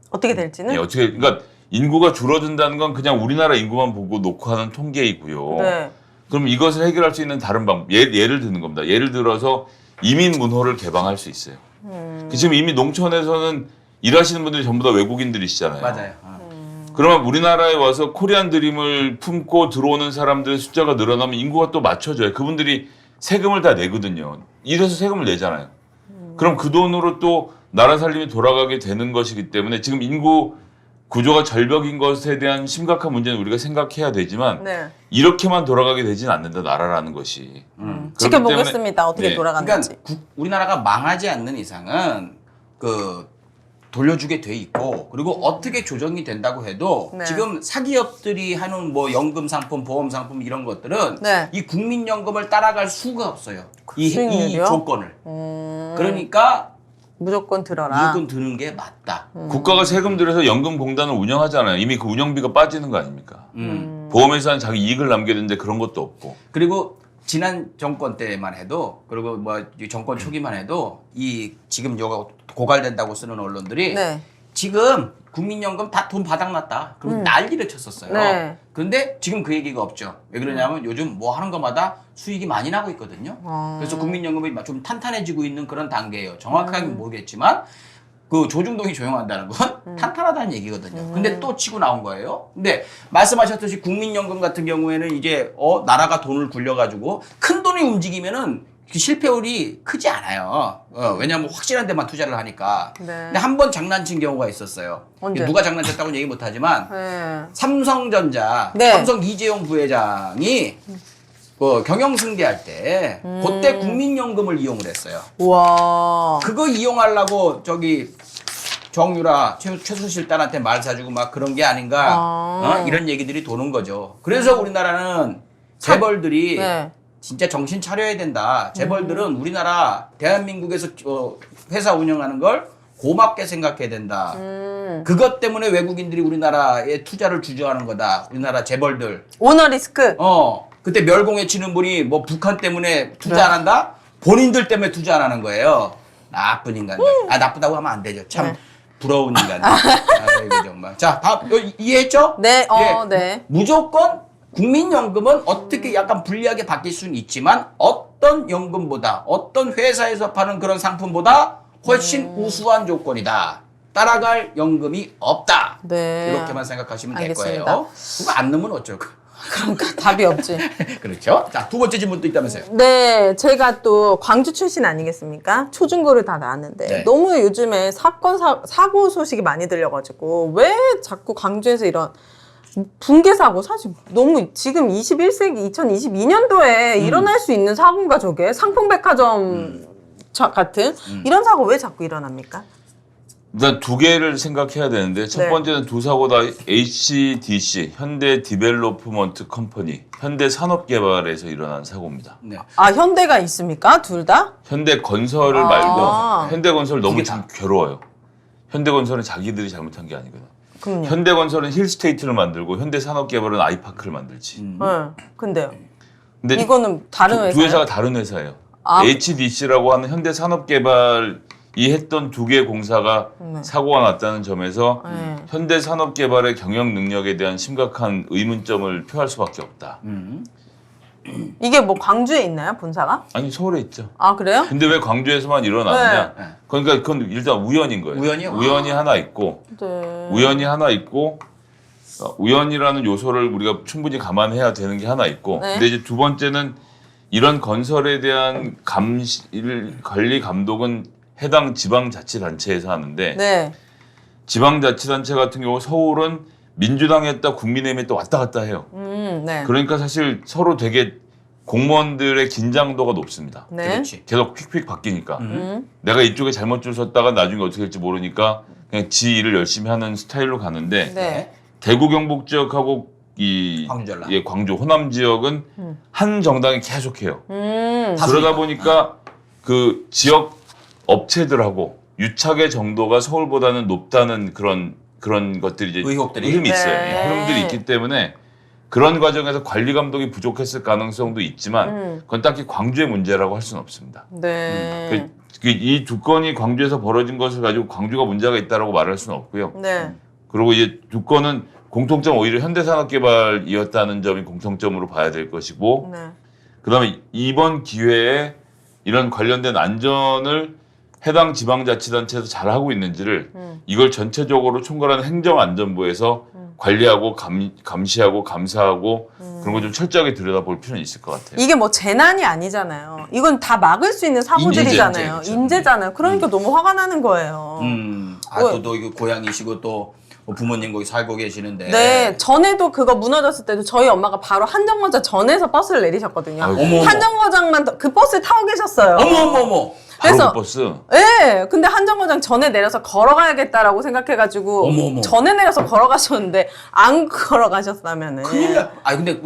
어떻게 될지는? 예, 어떻게 그러니까 인구가 줄어든다는 건 그냥 우리나라 인구만 보고 놓고 하는 통계이고요. 네. 그럼 이것을 해결할 수 있는 다른 방법 예를 드는 겁니다. 예를 들어서 이민 문호를 개방할 수 있어요. 지금 이미 농촌에서는 일하시는 분들이 전부 다 외국인들이시잖아요. 맞아요. 그러면 우리나라에 와서 코리안 드림을 품고 들어오는 사람들의 숫자가 늘어나면 인구가 또 맞춰져요. 그분들이 세금을 다 내거든요. 이래서 세금을 내잖아요. 그럼 그 돈으로 또 나라 살림이 돌아가게 되는 것이기 때문에 지금 인구 구조가 절벽인 것에 대한 심각한 문제는 우리가 생각해야 되지만 네. 이렇게만 돌아가게 되지는 않는다 나라라는 것이. 그렇기 지켜보겠습니다. 어떻게 네. 돌아가는지. 그러니까 우리나라가 망하지 않는 이상은 그 돌려주게 돼 있고 그리고 어떻게 조정이 된다고 해도 네. 지금 사기업들이 하는 뭐 연금 상품, 보험 상품 이런 것들은 네. 이 국민연금을 따라갈 수가 없어요. 이 수익률이요? 조건을. 그러니까 무조건 들어라. 무조건 드는 게 맞다. 국가가 세금 들여서 연금공단을 운영하잖아요. 이미 그 운영비가 빠지는 거 아닙니까? 보험회사는 자기 이익을 남겨야 되는데 그런 것도 없고. 그리고 지난 정권 때만 해도 그리고 뭐 이 정권 초기만 해도 이 지금 요가 고갈된다고 쓰는 언론들이 네. 지금 국민연금 다 돈 바닥났다. 그럼 난리를 쳤었어요. 네. 그런데 지금 그 얘기가 없죠. 왜 그러냐면 요즘 뭐 하는 것마다 수익이 많이 나고 있거든요. 그래서 국민연금이 좀 탄탄해지고 있는 그런 단계예요. 정확하게는 모르겠지만 그 조중동이 조용한다는 건 탄탄하다는 얘기거든요. 근데 또 치고 나온 거예요. 근데 말씀하셨듯이 국민연금 같은 경우에는 이제 나라가 돈을 굴려가지고 큰 돈이 움직이면은 그 실패율이 크지 않아요. 왜냐하면 확실한 데만 투자를 하니까. 네. 근데 한 번 장난친 경우가 있었어요. 언제? 누가 장난쳤다고는 얘기 못하지만 네. 삼성전자 네. 삼성 이재용 부회장이 경영승계할 때 그때 국민연금을 이용을 했어요. 와. 그거 이용하려고 저기 정유라 최순실 딸한테 말 사주고 막 그런 게 아닌가 이런 얘기들이 도는 거죠. 그래서 우리나라는 재벌들이 네. 진짜 정신 차려야 된다. 재벌들은 우리나라 대한민국에서 회사 운영하는 걸 고맙게 생각해야 된다. 그것 때문에 외국인들이 우리나라에 투자를 주저하는 거다. 우리나라 재벌들. 오너 리스크. 그때 멸공에 치는 분이 뭐 북한 때문에 투자 안 한다? 본인들 때문에 투자 안 하는 거예요. 나쁜 인간들. 나쁘다고 하면 안 되죠. 참 네. 부러운 인간들. 아이고 정말. 자, 이해했죠? 네. 예. 네. 무조건 국민연금은 어떻게 약간 불리하게 바뀔 수는 있지만 어떤 연금보다 어떤 회사에서 파는 그런 상품보다 훨씬 우수한 조건이다. 따라갈 연금이 없다. 네. 이렇게만 생각하시면 될 알겠습니다. 거예요. 그거 안 넣으면 어쩔까? 그러니까 답이 없지. 그렇죠. 자, 두 번째 질문도 있다면서요. 네, 제가 또 광주 출신 아니겠습니까? 초중고를 다 나왔는데 네. 너무 요즘에 사고 소식이 많이 들려가지고 왜 자꾸 광주에서 이런 붕괴 사고 사실 너무 지금 21세기 2022년도에 일어날 수 있는 사고인가 저게 상품백화점 같은 이런 사고 왜 자꾸 일어납니까? 일단 두 개를 생각해야 되는데 첫 네. 번째는 두 사고 다 HDC, 현대 디벨로프먼트 컴퍼니, 현대 산업개발에서 일어난 사고입니다. 네. 아 현대가 있습니까? 둘 다? 현대건설을 아. 말고 현대건설 너무 그게 참 괴로워요. 현대건설은 자기들이 잘못한 게 아니거든. 그럼요. 현대건설은 힐스테이트를 만들고 현대산업개발은 아이파크를 만들지. 네. 근데요. 근데 이거는 다른 두 회사예요? 회사가 다른 회사예요. 아. HDC라고 하는 현대산업개발이 했던 두 개의 공사가 네. 사고가 났다는 점에서 네. 현대산업개발의 경영 능력에 대한 심각한 의문점을 표할 수밖에 없다. 이게 뭐 광주에 있나요 본사가? 아니 서울에 있죠. 아 그래요? 근데 왜 광주에서만 일어나느냐? 네. 그러니까 그건 일단 우연인 거예요. 우연이요? 우연이 하나 있고 네. 우연이 하나 있고 우연이라는 요소를 우리가 충분히 감안해야 되는 게 하나 있고 네. 근데 이제 두 번째는 이런 건설에 대한 관리 감독은 해당 지방자치단체에서 하는데 네. 지방자치단체 같은 경우 서울은 민주당에 있다 국민의힘에 또 왔다 갔다 해요. 네. 그러니까 사실 서로 되게 공무원들의 긴장도가 높습니다. 네. 그렇지. 계속 휙휙 바뀌니까 내가 이쪽에 잘못 줄 섰다가 나중에 어떻게 될지 모르니까 그냥 지 일을 열심히 하는 스타일로 가는데 네. 대구 경북 지역하고 이 광주 전라. 예, 광주 호남 지역은 한 정당이 계속해요. 다 그러다 보니까 그 지역 업체들하고 유착의 정도가 서울보다는 높다는 그런 것들이 이제 의혹들이? 흐름이 있어요. 네. 예, 흐름들이 있기 때문에 그런 과정에서 관리 감독이 부족했을 가능성도 있지만 그건 딱히 광주의 문제라고 할 수는 없습니다. 네. 이 두 건이 광주에서 벌어진 것을 가지고 광주가 문제가 있다라고 말할 수는 없고요. 네. 그리고 이제 두 건은 공통점 오히려 현대산업개발이었다는 점이 공통점으로 봐야 될 것이고 네. 그다음에 이번 기회에 이런 관련된 안전을 해당 지방자치단체에서 잘하고 있는지를 이걸 전체적으로 총괄하는 행정안전부에서 관리하고 감시하고 감사하고 그런 거 좀 철저하게 들여다볼 필요는 있을 것 같아요. 이게 뭐 재난이 아니잖아요. 이건 다 막을 수 있는 사고들이잖아요. 인재, 인재잖아요. 그러니까 너무 화가 나는 거예요. 또 이거 고향이시고 또 부모님 거기 살고 계시는데. 네, 전에도 그거 무너졌을 때도 저희 엄마가 바로 한정거장 전에서 버스를 내리셨거든요. 아이고. 어머, 어머. 한정거장만 그 버스를 타고 계셨어요. 어머. 바로 그래서- 그 버스. 네, 근데 한정거장 전에 내려서 걸어가야겠다라고 생각해가지고 어머. 전에 내려서 걸어가셨는데 안 걸어가셨다면은 큰일 나. 근데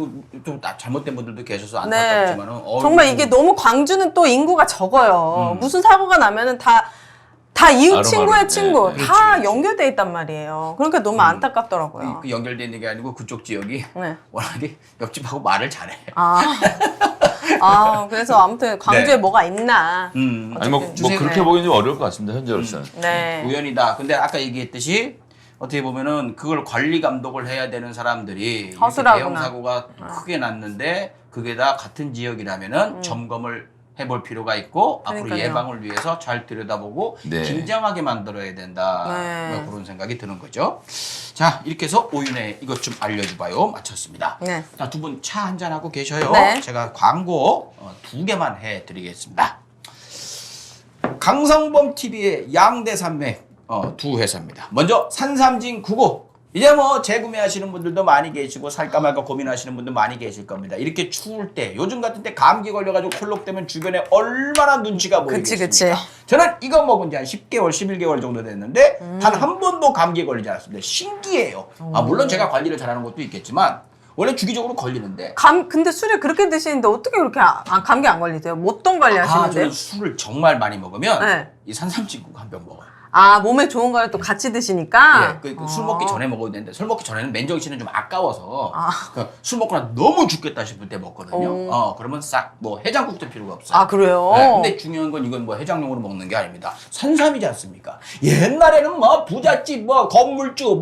좀 잘못된 분들도 계셔서 네, 안타깝지만은. 정말 이게 너무 광주는 또 인구가 적어요. 무슨 사고가 나면은 다 이웃 아름아름. 친구의 친구 네, 다 그렇지. 연결돼 있단 말이에요. 그러니까 너무 안타깝더라고요. 그 연결되는 게 아니고 그쪽 지역이 네. 워낙에 옆집하고 말을 잘해. 그래서 아무튼 광주에 네. 뭐가 있나. 아니 뭐 주세요. 그렇게 네. 보기는 좀 어려울 것 같습니다. 현재로서는. 네. 우연이다. 근데 아까 얘기했듯이 어떻게 보면은 그걸 관리 감독을 해야 되는 사람들이 이렇게 허술하구나. 대형 사고가 크게 났는데 그게 다 같은 지역이라면은 점검을 해볼 필요가 있고 앞으로 그러니까요. 예방을 위해서 잘 들여다보고 네. 긴장하게 만들어야 된다. 네. 뭐 그런 생각이 드는 거죠. 자 이렇게 해서 오윤회 이것 좀 알려줘봐요. 마쳤습니다. 네. 자, 두 분 차 한잔 하고 계셔요. 네. 제가 광고 2개만 해드리겠습니다. 강성범 TV의 양대산맥 두 회사입니다. 먼저 산삼진 99. 이제 뭐 재구매하시는 분들도 많이 계시고 살까 말까 고민하시는 분도 많이 계실 겁니다. 이렇게 추울 때 요즘 같은 때 감기 걸려가지고 콜록되면 주변에 얼마나 눈치가 보이겠습니까? 그치. 저는 이거 먹은 지 한 10개월, 11개월 정도 됐는데 단 한 번도 감기에 걸리지 않았습니다. 신기해요. 물론 제가 관리를 잘하는 것도 있겠지만 원래 주기적으로 걸리는데 근데 술을 그렇게 드시는데 어떻게 그렇게 감기 안 걸리세요? 못동 관리 하시는데요? 저는 술을 정말 많이 먹으면 네. 이 산삼진국 한 병 먹어요. 몸에 좋은 거를 또 같이 드시니까? 술 먹기 전에 먹어야 되는데 술 먹기 전에는 맨정신은 좀 아까워서 술 먹고 나 너무 죽겠다 싶을 때 먹거든요. 그러면 싹 뭐 해장국도 필요가 없어요. 그래요? 네, 근데 중요한 건 이건 뭐 해장용으로 먹는 게 아닙니다. 산삼이지 않습니까? 옛날에는 뭐 부잣집 뭐 건물주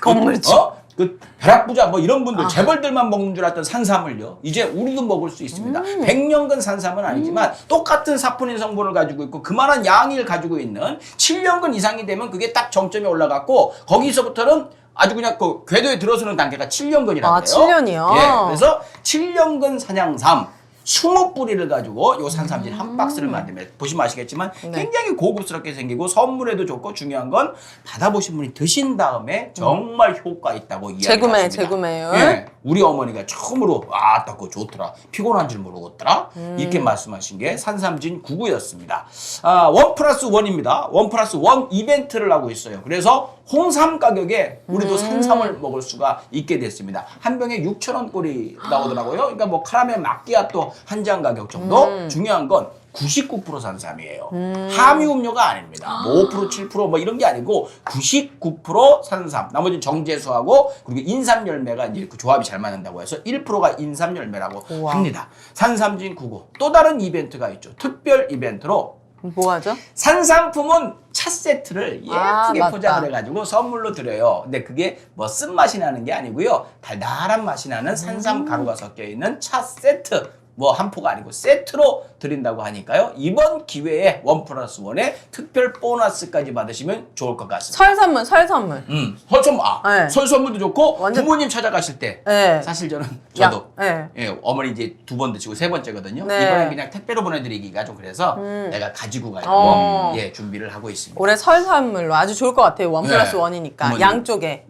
건물주. 그 벼락부자 뭐 이런 분들 재벌들만 먹는 줄 알았던 산삼을요. 이제 우리도 먹을 수 있습니다. 100년근 산삼은 아니지만 똑같은 사포닌 성분을 가지고 있고 그만한 양을 가지고 있는 7년근 이상이 되면 그게 딱 정점에 올라갔고 거기서부터는 아주 그냥 그 궤도에 들어서는 단계가 7년근이라고 해요. 7년이요? 예, 그래서 7년근 산양삼 20뿌리를 가지고 요 산삼진 한 박스를 만들면 보시면 아시겠지만 굉장히 고급스럽게 생기고 선물에도 좋고 중요한 건 받아보신 분이 드신 다음에 정말 효과 있다고 이야기를 하십니다. 재구매요? 예. 우리 어머니가 처음으로 딱 그거 좋더라. 피곤한 줄 모르겠더라. 이렇게 말씀하신 게 산삼진 9구였습니다. 1+1입니다. 1+1 이벤트를 하고 있어요. 그래서 홍삼 가격에 우리도 산삼을 먹을 수가 있게 됐습니다. 한 병에 6,000원 꼴이 나오더라고요. 그러니까 뭐 카라멜 마끼아또 한 잔 가격 정도. 중요한 건 99% 산삼이에요. 함유 음료가 아닙니다. 뭐 5%, 7% 뭐 이런 게 아니고 99% 산삼. 나머지 정제수하고 그리고 인삼 열매가 이제 그 조합이 잘 맞는다고 해서 1%가 인삼 열매라고 우와. 합니다. 산삼진 9구. 또 다른 이벤트가 있죠. 특별 이벤트로 뭐 하죠? 산상품은 차 세트를 예쁘게 맞다. 포장을 해가지고 선물로 드려요. 근데 그게 뭐 쓴맛이 나는 게 아니고요. 달달한 맛이 나는 산삼 가루가 섞여 있는 차 세트. 뭐 한 포가 아니고 세트로 드린다고 하니까요. 이번 기회에 1+1에 특별 보너스까지 받으시면 좋을 것 같습니다. 설 선물. 설선물, 네. 설선물도 좋고 완전- 부모님 찾아가실 때 네. 사실 저도 네. 예, 어머니 이제 2번 드시고 3번째거든요. 네. 이번엔 그냥 택배로 보내드리기가 좀 그래서 내가 가지고 가려고 예, 준비를 하고 있습니다. 올해 설 선물로 아주 좋을 것 같아요. 1+1이니까 부모님. 양쪽에.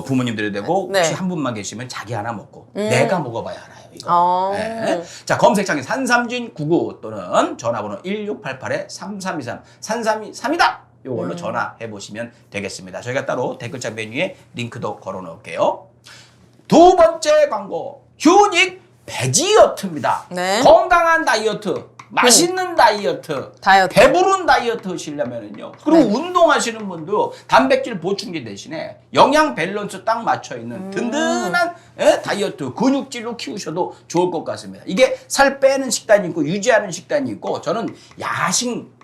부모님들이 되고 네. 혹시 한 분만 계시면 자기 하나 먹고 내가 먹어봐야 알아요. 이거. 어. 네. 자, 검색창에 산삼진 99 또는 전화번호 1688-3323 산삼이 3이다. 이걸로 전화해 보시면 되겠습니다. 저희가 따로 댓글창 메뉴에 링크도 걸어 놓을게요. 두 번째 광고 휴닉 베지어트입니다. 네. 건강한 다이어트, 맛있는 다이어트, 배부른 다이어트 하시려면은요. 그리고 운동하시는 분도 단백질 보충제 대신에 영양 밸런스 딱 맞춰 있는 든든한 다이어트 근육질로 키우셔도 좋을 것 같습니다. 이게 살 빼는 식단이 있고 유지하는 식단이 있고 저는 야식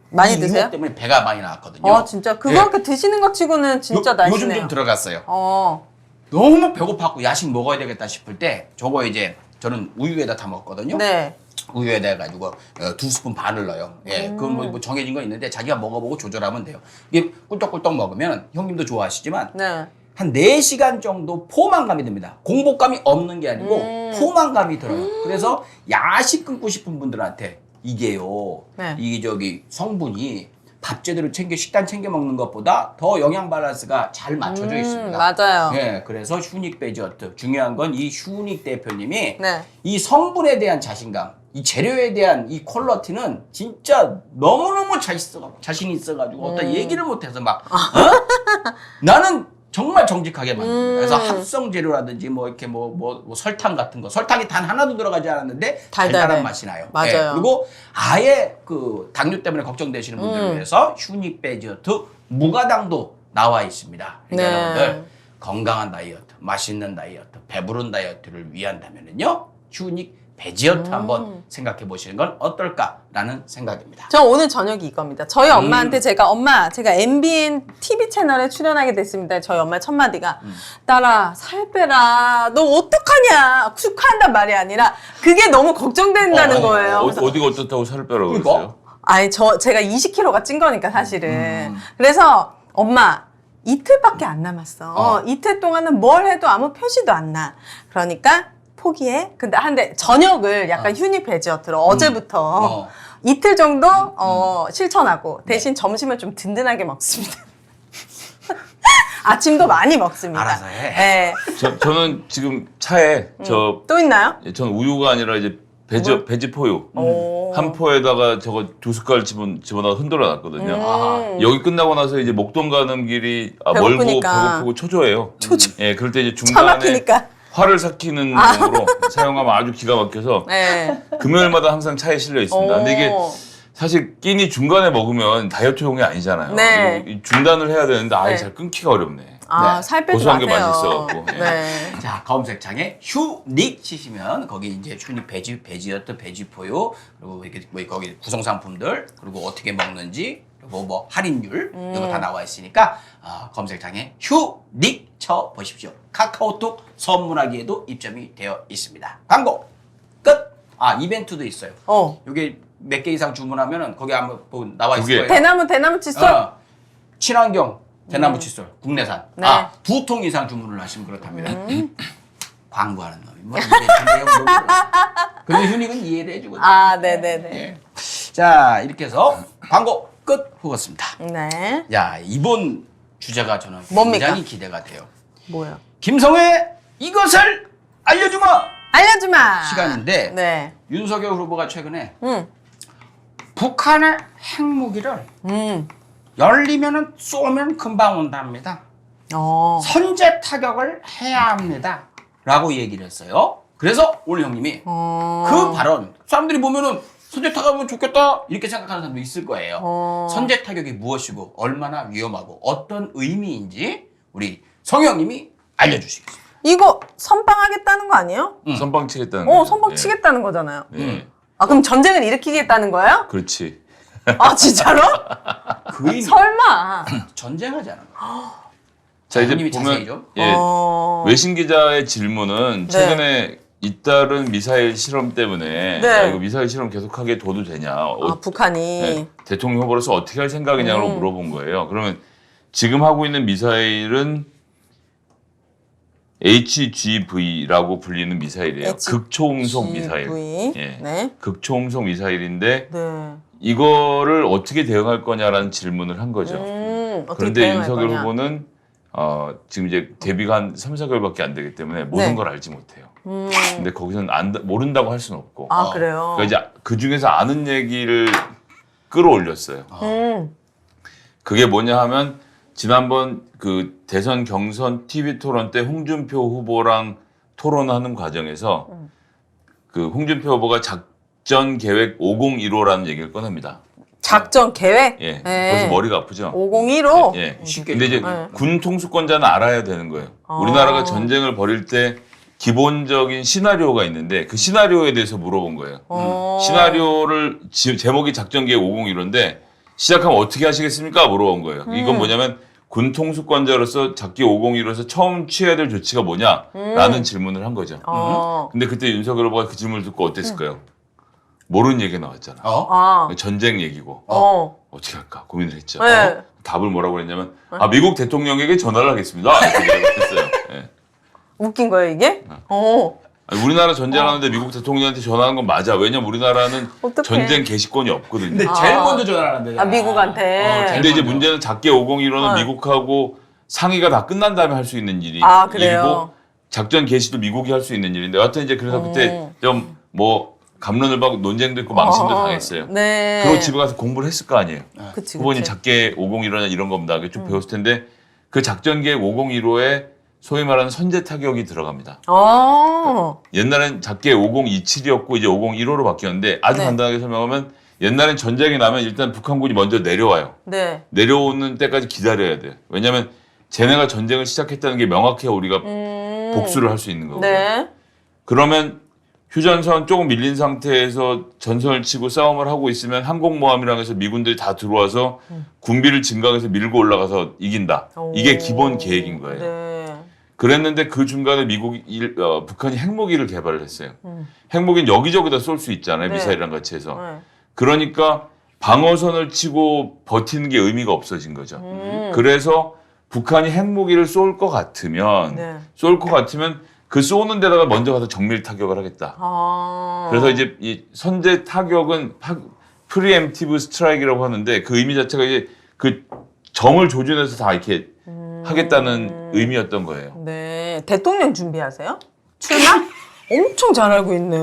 많이 이 드세요? 유혹 때문에 배가 많이 나왔거든요. 진짜 그렇게 드시는 것 치고는 진짜 날씬해요. 요즘 좀 들어갔어요. 어. 너무 배고팠고 야식 먹어야 되겠다 싶을 때 저거 이제 저는 우유에다 다 먹거든요. 네. 우유에다 해가지고 2스푼 반을 넣어요. 예, 그건 뭐 정해진 거 있는데 자기가 먹어보고 조절하면 돼요. 이게 꿀떡꿀떡 먹으면 형님도 좋아하시지만 네. 한 4시간 정도 포만감이 듭니다. 공복감이 없는 게 아니고 포만감이 들어요. 그래서 야식 끊고 싶은 분들한테 이게요. 네. 이게 성분이 밥 제대로 챙겨 식단 챙겨 먹는 것보다 더 영양 밸런스가 잘 맞춰져 있습니다. 맞아요. 예, 그래서 휴닉 베지어트 중요한 건 이 휴닉 대표님이 네. 이 성분에 대한 자신감, 이 재료에 대한 이 퀄리티는 진짜 너무너무 자신 있어가지고 어떤 얘기를 못해서 막 나는 정말 정직하게 만듭니다. 그래서 합성 재료라든지 뭐 이렇게 뭐 설탕 같은 거 설탕이 단 하나도 들어가지 않았는데 달달한 맛이 나요. 맞아요. 예, 그리고 아예 그 당뇨 때문에 걱정되시는 분들을 위해서 휴닉 베지어트 무가당도 나와 있습니다. 그러니까 네. 여러분들 건강한 다이어트, 맛있는 다이어트, 배부른 다이어트를 위한다면은요 휴닉 베지어트 한번 생각해 보시는 건 어떨까라는 생각입니다. 저 오늘 저녁이 이겁니다. 저희 엄마한테 제가 MBN TV 채널에 출연하게 됐습니다. 저희 엄마의 첫 마디가 딸아 살 빼라. 너 어떡하냐. 축하한단 말이 아니라 그게 너무 걱정된다는 거예요. 그래서 어디가 어떻다고 살을 빼라고 그러니까? 그랬어요? 아니 제가 20kg가 찐 거니까 사실은. 그래서 엄마 이틀밖에 안 남았어. 이틀 동안은 뭘 해도 아무 표시도 안 나. 그러니까 포기해. 근데 저녁을 약간 휴닉 베지어트로 어제부터 이틀 정도 실천하고 대신 점심을 좀 든든하게 먹습니다. 아침도 많이 먹습니다. 알아서 해. 네. 저는 지금 차에 또 있나요? 전 우유가 아니라 이제 배지 포유 한 포에다가 저거 2숟갈 집어넣어 흔들어 놨거든요. 아하. 여기 끝나고 나서 이제 목동 가는 길이 멀고 배고프니까. 배고프고 초조해요. 예, 그럴 때 이제 차 중간에 막히니까. 화를 삭히는 용으로 사용하면 아주 기가 막혀서 네. 금요일마다 항상 차에 실려 있습니다. 근데 이게 오. 사실 끼니 중간에 먹으면 다이어트용이 아니잖아요. 네. 그리고 이 중단을 해야 되는데 아예 네. 잘 끊기가 어렵네. 네. 살 빼지 고소한 게 마세요. 맛있어갖고. 네. 자, 검색창에 휴닉 치시면 거기 이제 휴닉 베지어트, 베지포유 그리고 이렇게 뭐 거기 구성 상품들 그리고 어떻게 먹는지 그리고 뭐 할인율 이거 다 나와 있으니까 검색창에 휴닉 쳐 보십시오. 카카오톡 선물하기에도 입점이 되어 있습니다. 광고 끝. 이벤트도 있어요. 이게 몇 개 이상 주문하면은 거기 아마 뭐 나와 있을 거예요. 대나무 칫솔. 친환경 대나무 칫솔 국내산. 네. 2통 이상 주문을 하시면 그렇답니다. 광고하는 놈이 뭐 근데 휴닉은 이해를 해주거든요. 네네네. 예. 자, 이렇게 해서 광고 끝 후었습니다. 네. 야, 이번 주제가 저는 뭡니까? 굉장히 기대가 돼요. 뭐요? 김성회 이것을 알려주마 알려주마. 시간인데 네. 윤석열 후보가 최근에 음. 북한의 핵무기를 열리면은 쏘면 금방 온답니다. 선제 타격을 해야 합니다. 라고 얘기를 했어요. 그래서 오늘 형님이 그 발언, 사람들이 보면은 선제 타격하면 좋겠다 이렇게 생각하는 사람도 있을 거예요. 선제 타격이 무엇이고 얼마나 위험하고 어떤 의미인지 우리 성희 형님이 알려주시겠습니다. 이거 선빵하겠다는 거 아니에요? 선빵 치겠다는 거. 선빵 예. 치겠다는 거잖아요. 예. 아, 그럼 전쟁을 일으키겠다는 거예요? 그렇지. 아, 진짜로? 그 의미 설마. 전쟁하지 않은 거. 자 이제 형님이 자세히 보면 좀. 예. 외신 기자의 질문은 네. 최근에 잇따른 미사일 실험 때문에 네. 야, 이거 미사일 실험 계속하게 둬도 되냐? 아, 북한이. 네, 대통령 후보로서 어떻게 할 생각이냐고 물어본 거예요. 그러면 지금 하고 있는 미사일은 HGV라고 불리는 미사일이에요. 극초음속 미사일. 예. 네. 극초음속 미사일인데 네. 이거를 어떻게 대응할 거냐라는 질문을 한 거죠. 어떻게 그런데 대응할 윤석열 거냐. 후보는 지금 이제 데뷔가 한 3, 4개월밖에 안 되기 때문에 모든 네. 걸 알지 못해요. 근데 거기서는 모른다고 할 수는 없고. 아, 그래요? 그러니까 이제 그 중에서 아는 얘기를 끌어올렸어요. 그게 뭐냐 하면 지난번 그 대선 경선 TV 토론 때 홍준표 후보랑 토론하는 과정에서 그 홍준표 후보가 작전 계획 5015라는 얘기를 꺼냅니다. 작전 계획? 예. 네. 그래서 머리가 아프죠. 5015? 예. 쉽게 근데 이제 네. 군 통수권자는 알아야 되는 거예요. 우리나라가 전쟁을 벌일 때 기본적인 시나리오가 있는데 그 시나리오에 대해서 물어본 거예요. 시나리오를 제목이 작전 계획 5015인데 시작하면 어떻게 하시겠습니까? 물어본 거예요. 이건 뭐냐면 군 통수권자로서 작기 5015에서 처음 취해야 될 조치가 뭐냐? 라는 질문을 한 거죠. 근데 그때 윤석열 후보가 그 질문을 듣고 어땠을까요? 모르는 얘기가 나왔잖아. 아. 전쟁 얘기고. 어떻게 할까 고민을 했죠. 네. 답을 뭐라고 했냐면 미국 대통령에게 전화를 하겠습니다. 이렇게 했어요. 예. 웃긴 거예요, 이게? 아니, 우리나라 전쟁하는데 미국 대통령한테 전화하는 건 맞아. 왜냐면 우리나라는 어떡해. 전쟁 개시권이 없거든요. 근데 제일 먼저 전화를 한대잖아. 아, 미국한테. 근데 이제 문제는 작게 501호는 네. 미국하고 상의가 다 끝난 다음에 할 수 있는 일이 아, 그래요? 일이고 작전 개시도 미국이 할 수 있는 일인데 여하튼 이제 그래서 그때 좀 뭐 감론을 받고 논쟁도 있고 망신도 당했어요. 네. 그리고 집에 가서 공부를 했을 거 아니에요. 그치, 후보님 그치. 작게 501호냐 이런 겁니다. 쭉 배웠을 텐데 그 작전 계획 501호에 소위 말하는 선제 타격이 들어갑니다. 옛날엔 작게 5027이었고 이제 501호로 바뀌었는데 아주 네. 간단하게 설명하면 옛날엔 전쟁이 나면 일단 북한군이 먼저 내려와요. 네. 내려오는 때까지 기다려야 돼요. 왜냐하면 쟤네가 전쟁을 시작했다는 게 명확해야 우리가 복수를 할 수 있는 거고요. 네. 그러면 휴전선 조금 밀린 상태에서 전선을 치고 싸움을 하고 있으면 항공모함이랑 해서 미군들이 다 들어와서 군비를 증강해서 밀고 올라가서 이긴다. 이게 기본 계획인 거예요. 네. 그랬는데 그 중간에 북한이 핵무기를 개발을 했어요. 핵무기는 여기저기다 쏠 수 있잖아요. 네. 미사일이랑 같이 해서. 네. 그러니까 방어선을 치고 버티는 게 의미가 없어진 거죠. 그래서 북한이 핵무기를 쏠 것 같으면 네. 그 쏘는 데다가 먼저 가서 정밀 타격을 하겠다. 그래서 이제 이 선제 타격은 프리엠티브 스트라이크라고 하는데 그 의미 자체가 이제 그 점을 조준해서 다 이렇게 하겠다는 의미였던 거예요. 네. 대통령 준비하세요? 출마? 엄청 잘 알고 있네.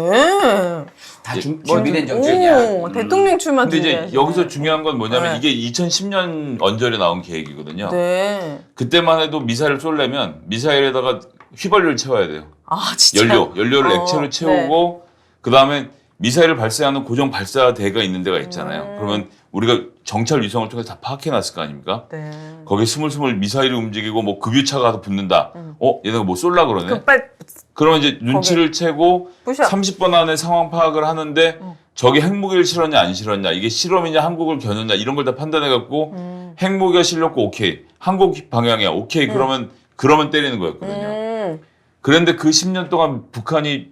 다 준비된 정책이야. 대통령 출마 근데 준비하시네. 이제 여기서 중요한 건 뭐냐면 네. 이게 2010년 언저리에 나온 계획이거든요. 네. 그때만 해도 미사일을 쏘려면 미사일에다가 휘발유를 채워야 돼요. 아, 진짜. 연료를 액체로 채우고 그다음에 미사일을 발사하는 고정 발사대가 있는 데가 있잖아요. 그러면 우리가 정찰 위성을 통해서 다 파악해 놨을 거 아닙니까? 네. 거기에 스물스물 미사일이 움직이고 뭐 급유차가 가서 붙는다. 얘네가 뭐 쏠라 그러네. 급발 그러면 이제 눈치를 채고 부셔. 30분 안에 상황 파악을 하는데 저게 핵무기를 실었냐 안 실었냐 이게 실험이냐 한국을 겨누냐 이런 걸 다 판단해 갖고 핵무기가 실렸고 오케이 한국 방향이야 오케이 그러면 때리는 거였거든요. 그런데 그 10년 동안 북한이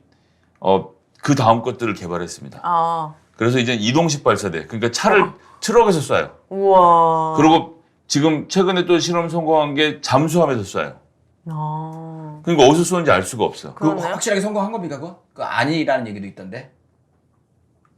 그 다음 것들을 개발했습니다. 아. 그래서 이제 이동식 발사대 그러니까 차를 트럭에서 쏴요. 우와. 그리고 지금 최근에 또 실험 성공한 게 잠수함에서 쏴요. 아. 그러니까 어디서 쏘는지 알 수가 없어. 그거 그러네요. 확실하게 성공한 겁니까 그거? 그 아니라는 얘기도 있던데.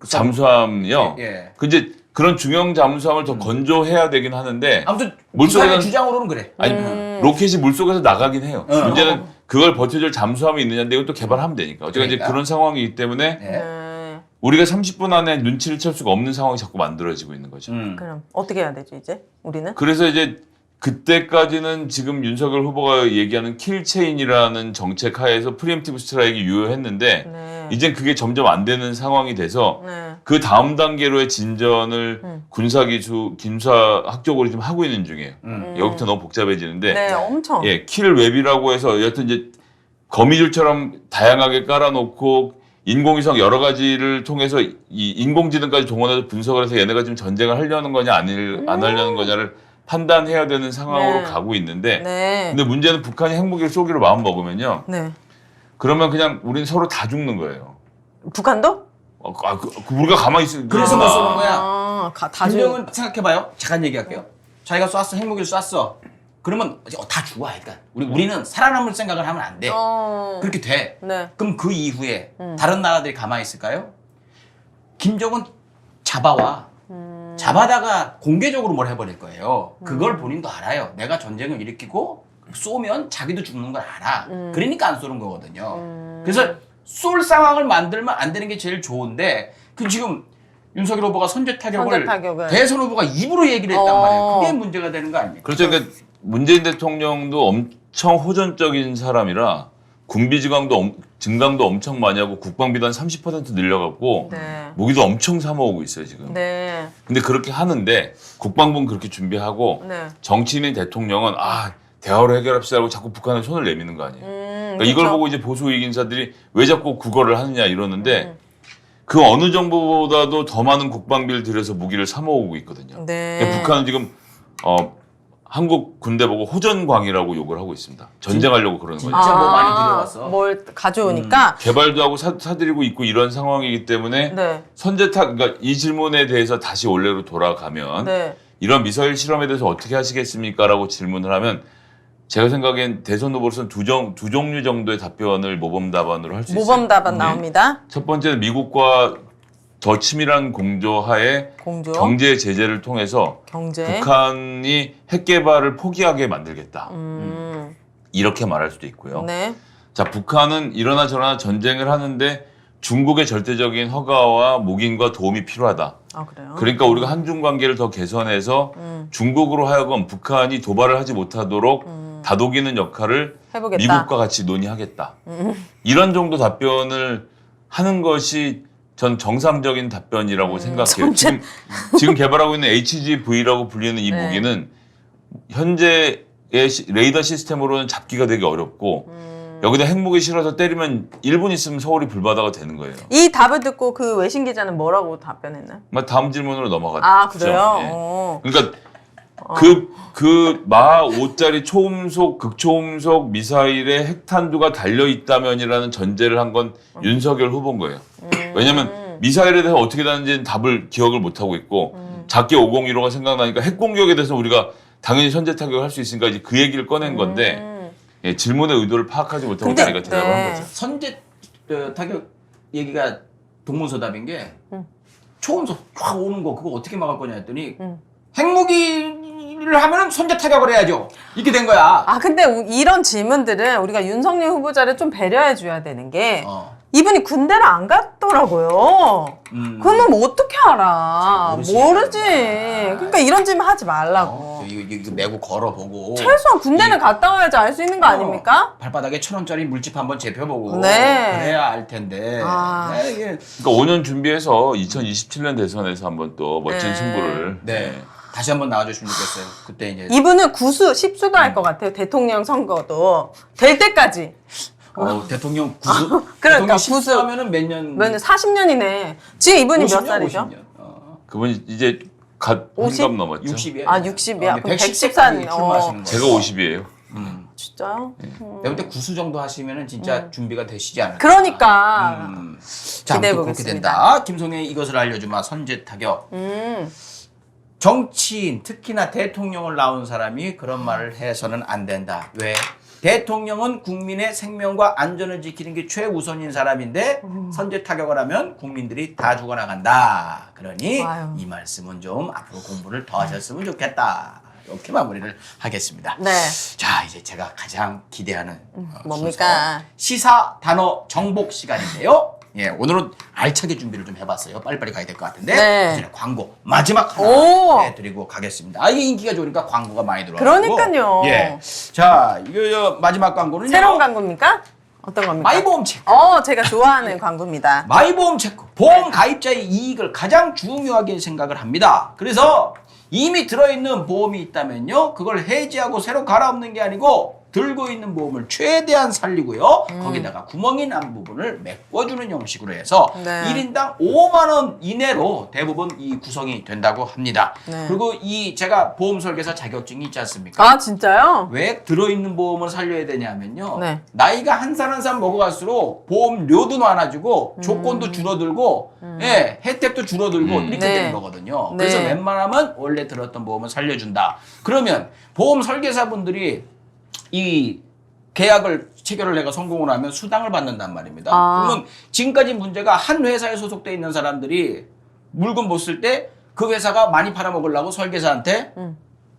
잠수함이요. 예. 근데 그런 중형 잠수함을 더 건조해야 되긴 하는데 아무튼 물속에는- 주장으로는 그래. 아니 로켓이 물속에서 나가긴 해요. 문제는 그걸 버텨줄 잠수함이 있느냐인데 이것도 개발하면 되니까. 어쨌든 이제 그러니까. 그런 상황이기 때문에 네. 우리가 30분 안에 눈치를 챌 수가 없는 상황이 자꾸 만들어지고 있는 거죠. 그럼 어떻게 해야 되지 이제 우리는? 그래서 이제 그때까지는 지금 윤석열 후보가 얘기하는 킬체인이라는 정책 하에서 프리엠티브 스트라이크가 유효했는데 네. 이제 그게 점점 안 되는 상황이 돼서 네. 그 다음 단계로의 진전을 군사학적으로 지금 하고 있는 중이에요. 여기부터 너무 복잡해지는데 네, 엄청. 예, 킬웹이라고 해서 여하튼 이제 거미줄처럼 다양하게 깔아놓고 인공위성 여러 가지를 통해서 이 인공지능까지 동원해서 분석을 해서 얘네가 지금 전쟁을 하려는 거냐 안 하려는 거냐를 판단해야 되는 상황으로 네. 가고 있는데 네. 근데 문제는 북한이 핵무기를 쏘기로 마음 먹으면요. 네. 그러면 그냥 우린 서로 다 죽는 거예요. 북한도? 우리가 가만히 있을 그래서 못 쏘는 거야. 다 김정은 생각해봐요. 잠깐 얘기할게요. 자기가 쐈어, 핵무기를 쐈어. 그러면 다 죽어. 그러니까 우리는 살아남을 생각을 하면 안 돼. 그렇게 돼. 네. 그럼 그 이후에 다른 나라들이 가만히 있을까요? 김정은 잡아와. 잡아다가 공개적으로 뭘 해버릴 거예요. 그걸 본인도 알아요. 내가 전쟁을 일으키고 쏘면 자기도 죽는 걸 알아. 그러니까 안 쏘는 거거든요. 그래서 쏠 상황을 만들면 안 되는 게 제일 좋은데 그 지금 윤석열 후보가 선제 타격을 대선 후보가 입으로 얘기를 했단 말이에요. 그게 문제가 되는 거 아닙니까? 그렇죠. 그러니까 문재인 대통령도 엄청 호전적인 사람이라 군비 증강도 엄청 많이 하고 국방비도 한 30% 늘려갖고 네. 무기도 엄청 사 모으고 있어요 지금. 네. 근데 그렇게 하는데 국방부는 그렇게 준비하고 네. 정치인인 대통령은 대화로 해결합시다라고 자꾸 북한에 손을 내미는 거 아니에요. 그러니까 이걸 보고 이제 보수 이긴사들이 왜 자꾸 국어를 하느냐 이러는데 그 어느 정보보다도 더 많은 국방비를 들여서 무기를 사 모으고 있거든요. 네. 그러니까 북한은 지금 한국 군대 보고 호전광이라고 욕을 하고 있습니다. 전쟁하려고 그러는 거죠. 진짜 뭐 많이 들여왔어. 뭘 가져오니까. 개발도 하고 사들이고 있고 이런 상황이기 때문에 네. 그러니까 이 질문에 대해서 다시 원래로 돌아가면 네. 이런 미사일 실험에 대해서 어떻게 하시겠습니까? 라고 질문을 하면 제가 생각엔 대선 후보로서는 두 종류 정도의 답변을 모범 답안으로 할 수 있어요. 모범 답안 나옵니다. 첫 번째는 미국과 더 치밀한 공조하에 경제 제재를 통해서 경제. 북한이 핵 개발을 포기하게 만들겠다. 이렇게 말할 수도 있고요. 네. 자, 북한은 이러나 저러나 전쟁을 하는데 중국의 절대적인 허가와 묵인과 도움이 필요하다. 아, 그래요? 그러니까 우리가 한중 관계를 더 개선해서 중국으로 하여금 북한이 도발을 하지 못하도록 다독이는 역할을 해보겠다. 미국과 같이 논의하겠다. 이런 정도 답변을 하는 것이 전 정상적인 답변이라고 생각해요. 지금 개발하고 있는 HGV라고 불리는 이 네. 무기는 현재의 레이더 시스템으로는 잡기가 되게 어렵고 여기다 핵무기 실어서 때리면 1분 있으면 서울이 불바다가 되는 거예요. 이 답을 듣고 그 외신 기자는 뭐라고 답변했나요? 다음 질문으로 넘어갔죠. 아, 그래요? 예. 그러니까 그 마 5짜리 초음속, 극초음속 미사일에 핵탄두가 달려 있다면이라는 전제를 한 건 윤석열 후보인 거예요. 왜냐면 미사일에 대해서 어떻게 다는지는 답을 기억을 못 하고 있고 작게 5015가 생각나니까 핵 공격에 대해서 우리가 당연히 선제 타격을 할 수 있으니까 이제 그 얘기를 꺼낸 건데 예, 질문의 의도를 파악하지 못하고 근데, 자기가 대답을 한 거죠. 선제 타격 얘기가 동문서답인 게 초음속 확 오는 거 그거 어떻게 막을 거냐 했더니 핵무기를 하면 선제 타격을 해야죠. 이렇게 된 거야. 아, 근데 이런 질문들은 우리가 윤석열 후보자를 좀 배려해 줘야 되는 게 이분이 군대를 안 갔더라고요. 그러면 뭐 어떻게 알아? 모르지. 그러니까 이런 질문 하지 말라고. 이거 메고 걸어보고. 최소한 군대는 갔다 와야지 알 수 있는 거 아닙니까? 발바닥에 1,000원짜리 물집 한번 재펴보고. 네. 그래야 알 텐데. 아. 네, 이게. 그러니까 5년 준비해서 2027년 대선에서 한번 또 멋진 네. 승부를 네. 다시 한번 나와주시면 좋겠어요. 그때 이제. 이분은 십수도 할 것 같아요. 대통령 선거도 될 때까지. 대통령 구수? 그러니까 대통령 구수 하면은 몇 년? 40년이네. 지금 이분이 몇 50년, 살이죠? 50년. 그분이 이제 갓 50? 한갑 넘었죠. 60이에요. 아, 60이야? 그럼 110세까지 출마하시는 거예요. 제가 50이에요. 진짜요? 내가 볼때 구수 정도 하시면은 진짜 준비가 되시지 않을까. 그러니까. 자, 기대해 아무튼 그렇게 보겠습니다. 된다. 김성애 이것을 알려주마 선제 타격. 정치인 특히나 대통령을 낳은 사람이 그런 말을 해서는 안 된다. 왜? 대통령은 국민의 생명과 안전을 지키는 게 최우선인 사람인데 선제 타격을 하면 국민들이 다 죽어나간다. 그러니 아유. 이 말씀은 좀 앞으로 공부를 더 하셨으면 좋겠다. 이렇게 마무리를 하겠습니다. 네. 자, 이제 제가 가장 기대하는 뭡니까? 순서, 시사 단어 정복 시간인데요. 예, 오늘은 알차게 준비를 좀 해봤어요. 빨리빨리 가야 될 것 같은데 네. 그전에 광고 마지막 오. 하나 드리고 가겠습니다. 아, 이게 인기가 좋으니까 광고가 많이 들어와요. 그러니까요. 예, 자, 이거 마지막 광고는 새로운 광고입니까? 어떤 겁니까? 마이보험 체크. 제가 좋아하는 광고입니다. 마이보험 체크. 보험 가입자의 이익을 가장 중요하게 생각을 합니다. 그래서 이미 들어있는 보험이 있다면요, 그걸 해지하고 새로 갈아엎는 게 아니고 들고 있는 보험을 최대한 살리고요. 거기다가 구멍이 난 부분을 메꿔주는 형식으로 해서 네. 1인당 5만 원 이내로 대부분 이 구성이 된다고 합니다. 네. 그리고 이 제가 보험 설계사 자격증이 있지 않습니까? 아, 진짜요? 왜 들어있는 보험을 살려야 되냐면요. 네. 나이가 한 살 한 살 먹어갈수록 보험료도 많아지고 조건도 줄어들고 예, 혜택도 줄어들고 이렇게 네. 되는 거거든요. 네. 그래서 웬만하면 원래 들었던 보험을 살려준다. 그러면 보험 설계사분들이 이 계약을 체결을 내가 성공을 하면 수당을 받는단 말입니다. 아. 그러면 지금까지 문제가 한 회사에 소속돼 있는 사람들이 물건 못 쓸 때 그 회사가 많이 팔아먹으려고 설계사한테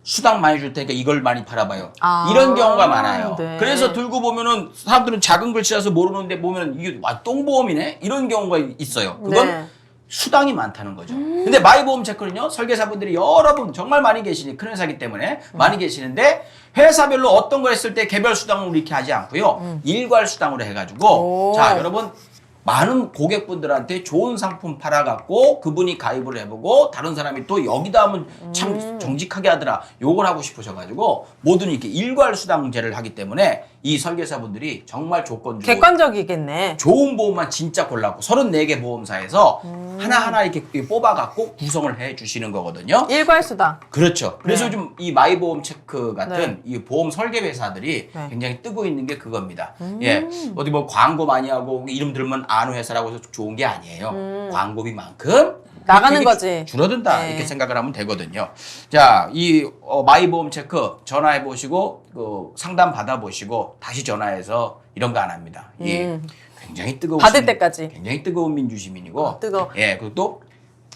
수당 많이 줄 테니까 이걸 많이 팔아봐요. 아. 이런 경우가 많아요. 네. 그래서 들고 보면은 사람들은 작은 글씨라서 모르는데 보면 이게 똥보험이네? 이런 경우가 있어요. 그건 네. 수당이 많다는 거죠. 근데 마이보험 체크는요, 설계사분들이 여러 분 정말 많이 계시니 큰 회사기 때문에 많이 계시는데 회사별로 어떤 거 했을 때 개별 수당으로 이렇게 하지 않고요. 일괄 수당으로 해가지고 오. 자, 여러분 많은 고객분들한테 좋은 상품 팔아갖고 그분이 가입을 해보고 다른 사람이 또 여기다 하면 참 정직하게 하더라. 요걸 하고 싶으셔가지고 모든 이렇게 일괄 수당제를 하기 때문에 이 설계사분들이 정말 조건 주고 객관적이겠네. 좋은 보험만 진짜 골라고 34개 보험사에서 하나하나 이렇게 뽑아갖고 구성을 해 주시는 거거든요. 일괄수당. 그렇죠. 그래서 네. 요즘 이 마이보험 체크 같은 네. 이 보험 설계 회사들이 네. 굉장히 뜨고 있는 게 그겁니다. 예. 어디 뭐 광고 많이 하고 이름 들으면 아는 회사라고 해서 좋은 게 아니에요. 광고비만큼 나가는 혜택이 거지. 줄어든다. 네. 이렇게 생각을 하면 되거든요. 자, 이 마이보험 체크 전화해 보시고 상담 받아 보시고 다시 전화해서 이런 거 안 합니다. 예. 굉장히 뜨거운 받을 때까지. 굉장히 뜨거운 민주시민이고 뜨거워. 예, 그리고 또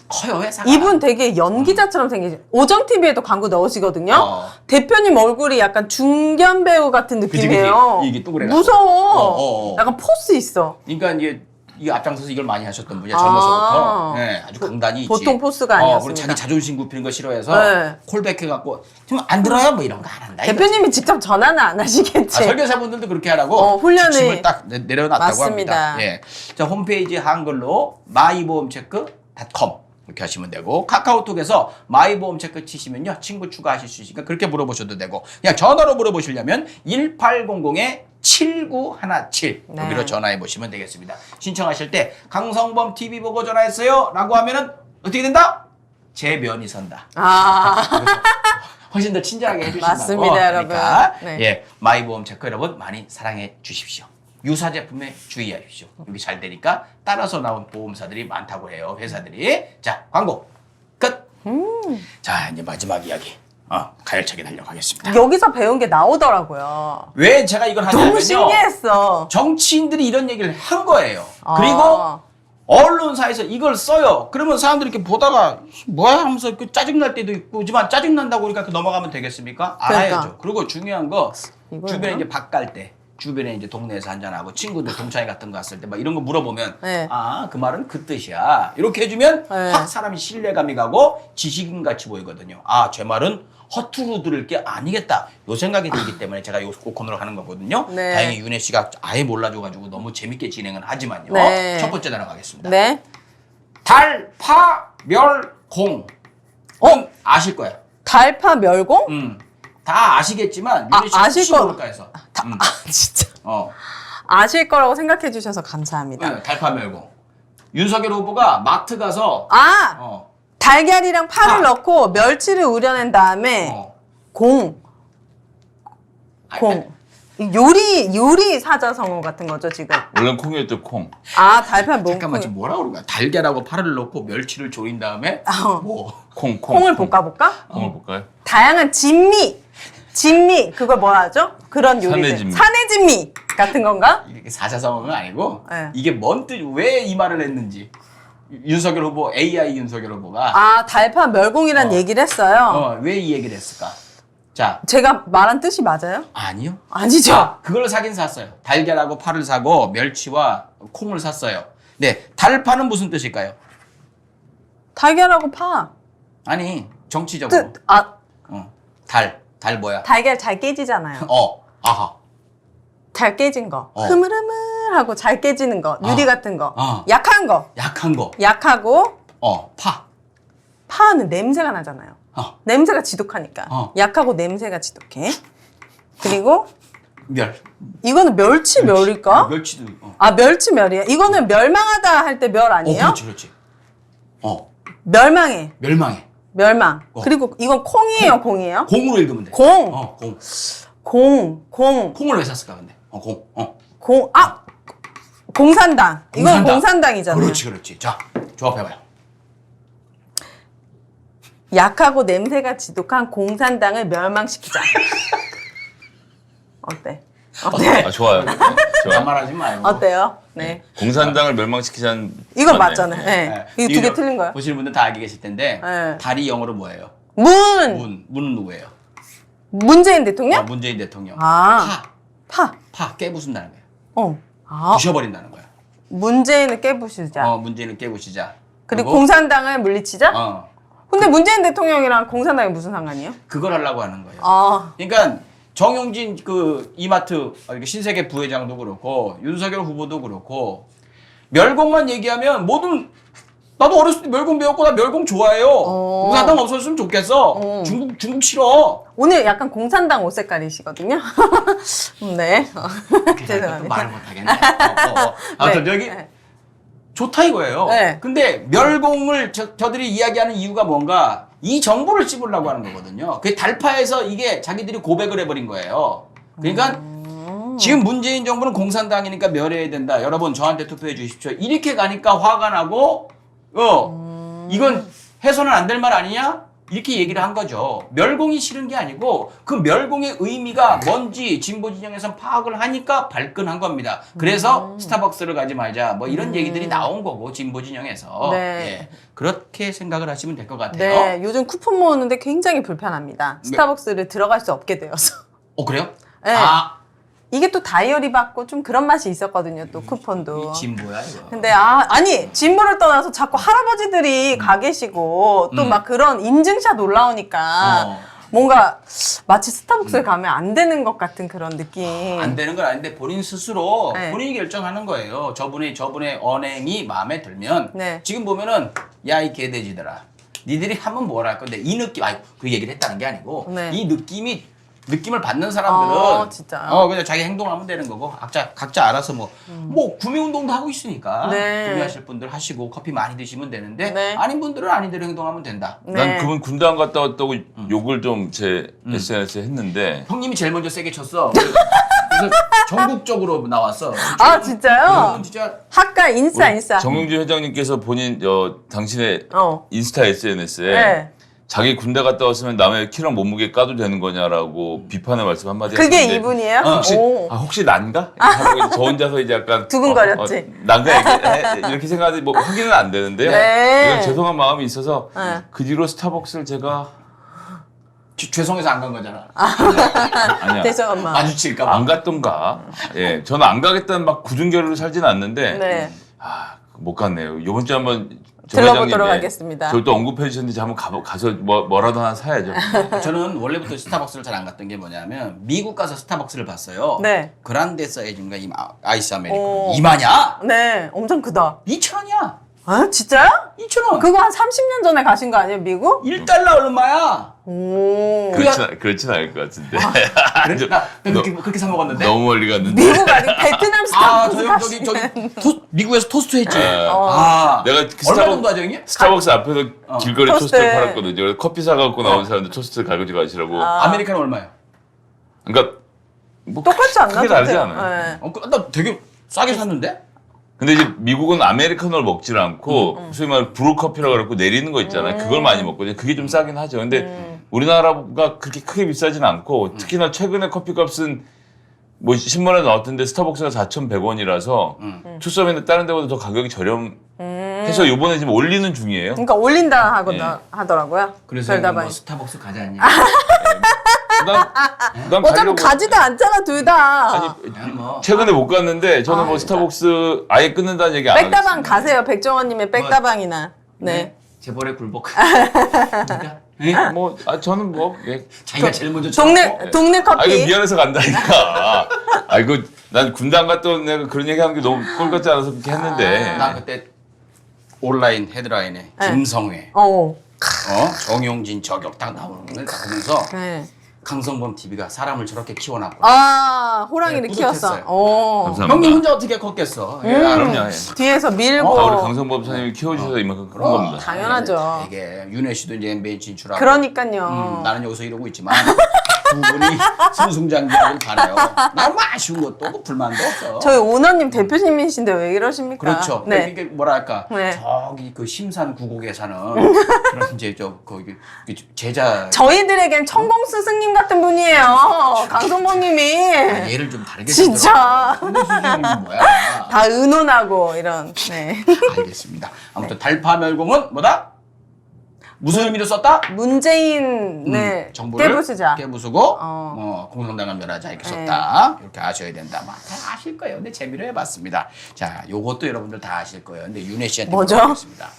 커요, 회사가. 이분 되게 연기자처럼 생기죠. 오정 TV에도 광고 넣으시거든요. 대표님 얼굴이 약간 중견 배우 같은 그치, 느낌이에요. 이게 동그래가지고. 무서워. 약간 포스 있어. 그러니까 이제 이 앞장서서 이걸 많이 하셨던 분이야, 젊어서부터. 예, 아주 강단이 있지. 보통 포스가 그리고 아니었습니다. 자기 자존심 굽히는 거 싫어해서 네. 콜백해갖고 좀 안 들어요? 뭐 이런 거 안 한다. 대표님이 직접 전화는 안 하시겠지. 설계사분들도 그렇게 하라고 훈련을- 지침을 딱 내려놨다고 맞습니다. 합니다. 예. 자, 홈페이지 한글로 마이보험체크.com 이렇게 하시면 되고 카카오톡에서 마이보험체크 치시면요 친구 추가하실 수 있으니까 그렇게 물어보셔도 되고 그냥 전화로 물어보시려면 1800-7917 네. 여기로 전화해 보시면 되겠습니다. 신청하실 때 강성범 TV 보고 전화했어요 라고 하면은 어떻게 된다? 제 면이 선다. 아. 훨씬 더 친절하게 해주신다고. 맞습니다, 여러분. 그러니까 네. 예, 마이보험 체크 여러분 많이 사랑해 주십시오. 유사 제품에 주의하십시오. 여기 잘 되니까 따라서 나온 보험사들이 많다고 해요. 회사들이. 자, 광고 끝. 자, 이제 마지막 이야기. 가열차게 달려가겠습니다. 여기서 배운 게 나오더라고요. 왜 제가 이걸 너무 하냐면요. 신기했어. 정치인들이 이런 얘기를 한 거예요. 아. 그리고 언론사에서 이걸 써요. 그러면 사람들이 이렇게 보다가 뭐야 하면서 짜증날 때도 있고지만 짜증난다고 그러니까 넘어가면 되겠습니까? 알아야죠. 그러니까. 그리고 중요한 거 이거요? 주변에 이제 밥 갈 때 주변에 이제 동네에서 한잔하고 친구들 동창회 같은 거 갔을 때 막 이런 거 물어보면 네. 그 말은 그 뜻이야. 이렇게 해주면 네. 확 사람이 신뢰감이 가고 지식인 같이 보이거든요. 제 말은 허투루 들을 게 아니겠다. 요 생각이 들기 때문에 제가 요 코너를 하는 거거든요. 네. 다행히 윤혜 씨가 아예 몰라줘가지고 너무 재밌게 진행은 하지만요. 네. 첫 번째 나가겠습니다. 네. 달파멸공. 아실 거야. 달파 멸공? 다 아시겠지만 윤혜 씨가 아실 혹시 거- 모를까 해서. 진짜. 어. 아실 거라고 생각해 주셔서 감사합니다. 네, 달파멸공. 윤석열 후보가 마트 가서 달걀이랑 파를 파. 넣고 멸치를 우려낸 다음에 공. 요리 사자성어 같은 거죠, 지금. 원래 콩이었죠, 콩. 달파 멸공. 잠깐만 지금 뭐라고 그러는 거야? 달걀하고 파를 넣고 멸치를 조린 다음에 뭐 콩. 콩을 볶아볼까? 콩을 볼까요? 다양한 진미 그걸 뭐라 하죠? 그런 요리들. 사내진미. 사내진미 같은 건가? 이게 사자성어가 아니고 네. 이게 뭔 뜻, 왜 이 말을 했는지 윤석열 후보 AI 윤석열 후보가 달파 멸공이란 얘기를 했어요. 왜 이 얘기를 했을까? 자, 제가 말한 뜻이 맞아요? 아니요. 아니죠. 자, 그걸 사긴 샀어요. 달걀하고 파를 사고 멸치와 콩을 샀어요. 네, 달파는 무슨 뜻일까요? 달걀하고 파. 아니, 정치적으로. 뜻, 아, 달 뭐야? 달걀 잘 깨지잖아요. 아하. 잘 깨진 거. 어. 흐물흐물하고 잘 깨지는 거. 유리 같은 거. 어. 약한 거. 약한 거. 약하고 파. 파는 냄새가 나잖아요. 냄새가 지독하니까. 약하고 냄새가 지독해. 그리고 멸. 이거는 멸일까? 멸치도. 아, 멸이야. 이거는 멸망하다 할 때 멸 아니에요? 그렇지. 멸망해. 멸망해. 멸망. 그리고 이건 콩이에요, 공이에요? 공으로 읽으면 돼. 공. 공. 콩을 왜 샀을까 근데? 공. 공산당. 이건 공산당. 공산당이잖아요. 그렇지. 자, 조합해봐요. 약하고 냄새가 지독한 공산당을 멸망시키자. 어때? 아, 좋아요. 좋아요. 반말하지 말고. 어때요? 네. 공산당을 멸망시키자는 이건 맞네. 맞잖아요. 네. 네. 이거 두 개 틀린 거예요? 보시는 분들 다 알게 계실 텐데 네. 달이 영어로 뭐예요? 문은 누구예요? 문재인 대통령? 문재인 대통령. 아. 파 깨부순다는 거예요. 아. 부셔버린다는 거예요. 문재인을 깨부수자. 문재인을 깨부시자. 그리고 공산당을 물리치자? 근데 문재인 대통령이랑 공산당이 무슨 상관이에요? 그걸 하려고 하는 거예요. 아. 그러니까 정용진 그 이마트 신세계 부회장도 그렇고 윤석열 후보도 그렇고 멸공만 얘기하면 모든 나도 어렸을 때 멸공 배웠고 나 멸공 좋아해요. 공산당 없었으면 좋겠어. 중국 싫어. 오늘 약간 공산당 옷 색깔이시거든요. 네. 또 죄송합니다. 말을 못하겠네. 아무튼 네. 여기 좋다 이거예요. 네. 근데 멸공을 저들이 이야기하는 이유가 뭔가 이 정보를 찝으려고 하는 거거든요. 그 달파에서 이게 자기들이 고백을 해버린 거예요. 그러니까 지금 문재인 정부는 공산당이니까 멸해야 된다. 여러분 저한테 투표해 주십시오. 이렇게 가니까 화가 나고 이건 해서는 안 될 말 아니냐? 이렇게 얘기를 한 거죠. 멸공이 싫은 게 아니고 그 멸공의 의미가 뭔지 진보 진영에선 파악을 하니까 발끈한 겁니다. 그래서 스타벅스를 가지 말자 뭐 이런 얘기들이 나온 거고 진보 진영에서 네. 예, 그렇게 생각을 하시면 될 것 같아요. 네. 요즘 쿠폰 모으는데 굉장히 불편합니다. 스타벅스를 들어갈 수 없게 되어서. 그래요? 네. 이게 또 다이어리 받고 좀 그런 맛이 있었거든요. 또 쿠폰도. 이 진보야 이거. 근데 아니 진보를 떠나서 자꾸 할아버지들이 가 계시고 또 막 그런 인증샷 올라오니까 뭔가 마치 스타벅스에 가면 안 되는 것 같은 그런 느낌. 안 되는 건 아닌데 본인 스스로 네. 본인이 결정하는 거예요. 저분의 언행이 마음에 들면 네. 지금 보면은 야 이 개돼지들아 니들이 하면 뭘 할 건데 이 느낌 그 얘기를 했다는 게 아니고 네. 이 느낌을 받는 사람들은 진짜요? 그냥 자기 행동하면 되는 거고 각자 알아서 뭐 구매 운동도 하고 있으니까 네. 구매하실 분들 하시고 커피 많이 드시면 되는데 네. 아닌 분들은 아닌대로 행동하면 된다. 난 그분 군대 안 갔다 왔다고 욕을 좀 제 SNS에 했는데 형님이 제일 먼저 세게 쳤어. 그래서 전국적으로 나왔어. 아 진짜요? 이건 진짜 학과 인싸. 정용진 회장님께서 본인 당신의 인스타 SNS에 네. 자기 군대 갔다 왔으면 남의 키랑 몸무게 까도 되는 거냐라고 비판의 말씀 한마디 그게 하셨는데 이분이에요? 혹시 난가? 하고 이제 저 혼자서 이제 약간 두근거렸지. 난가 이렇게 생각하는데 뭐 확인은 안 되는데요. 네. 이건 죄송한 마음이 있어서 네. 그 뒤로 스타벅스를 제가 죄송해서 안 간 거잖아. 아니야 죄송한 마음. 마주칠까 봐. 안 갔던가. 예, 저는 안 가겠다는 막 굳은결로 살지는 않는데 네. 못 갔네요. 이번 주에 한번 들러보도록 하겠습니다. 저를 또 언급해 주셨는데 제가 한번 가서 뭐라도 하나 사야죠. 저는 원래부터 스타벅스를 잘 안 갔던 게 뭐냐면 미국 가서 스타벅스를 봤어요. 네. 그란데 사이즈인가 이 아이스 아메리카노. 이마냐? 네, 엄청 크다. 2,000원이야. 아 진짜요? 2,000원. 그거 한 30년 전에 가신 거 아니에요, 미국? 1달러 얼마야? 오. 그렇진 않을 것 같은데. 그래? 나 그렇게 사 먹었는데. 너무 멀리 갔는데. 미국 아니고 베트남 스타벅스 가시네. 미국에서 토스트 했지. 내가 그 얼마 정도 하죠, 형님? 스타벅스 앞에서 길거리 토스트. 토스트를 팔았거든요. 그래서 커피 사갖고 나온 사람들 토스트 가지고 가시라고. 아메리카노 얼마예요? 그러니까 뭐 똑같지 않나? 크게 다르지 똑같아요. 않아요. 네. 나 되게 싸게 샀는데? 근데 이제 미국은 아메리카노를 먹질 않고 소위 말해 브루 커피라고 그러고 내리는 거 있잖아요. 그걸 많이 먹거든요. 그게 좀 싸긴 하죠. 근데 우리나라가 그렇게 크게 비싸진 않고 특히나 최근에 커피값은 뭐 신문에 나왔던데 스타벅스가 4,100원이라서 투썸인데 다른 데보다 더 가격이 저렴해서 요번에 지금 올리는 중이에요. 그러니까 올린다 예. 하더라고요. 그래서 별다방이. 뭐 스타벅스 가자니. 난 어차피 가려고. 가지도 않잖아 둘 다. 아니 뭐. 최근에 못 갔는데 저는 뭐 스타벅스 아예 끊는다는 얘기 안 하고 백다방 있습니다. 가세요. 백종원님의 백다방이나. 네. 재벌의 굴복. 그러니까, 예? 뭐 저는 뭐 예. 자기가 제일 먼저 동네 아 이거 커피. 미안해서 간다니까. 아 이거 난 군대 안 갔다 온 내가 그런 얘기 하는 게 너무 꼴 같지 않아서 그렇게 했는데. 나 그때 온라인 헤드라인에 네. 김성회, 정용진 저격 딱 나오는 걸 딱 보면서 네. 강성범 TV가 사람을 저렇게 키워놨고. 아 호랑이를 네, 키웠어. 뿌듯했어요. 감사합니다. 형님 혼자 어떻게 컸겠어? 그럼요. 예. 뒤에서 밀고. 다 우리 강성범 선생님이 키워주셔서 이만큼 그런 겁니다. 당연하죠. 이게 윤혜 씨도 이제 NBA 진출하고. 그러니까요. 나는 여기서 이러고 있지만 두 분이 승승장구하길 바라요. 나는 뭐 아쉬운 것도 없고 불만도 없어. 저희 오너님 대표님이신데 왜 이러십니까? 그렇죠. 네. 이게 뭐랄까 네. 저기 그 심산 구곡에 사는 그런 이제 저 거기 제자 저희들에겐 천공 스승님 같은 분이에요. 강성범님이. 얘를 좀 다르게 진짜. 근데 수준이 뭐야? 다 의논하고 이런. 네. 알겠습니다. 아무튼 달파멸공은 뭐다? 무슨 의미로 썼다? 문재인 네 정부를 깨부수자. 깨부수고 공산당을 멸하자 이렇게 썼다. 이렇게 아셔야 된다. 다 아실 거예요. 근데 재미로 해봤습니다. 자, 요것도 여러분들 다 아실 거예요. 근데 윤혜 씨한테 뭐죠? 물어보겠습니다.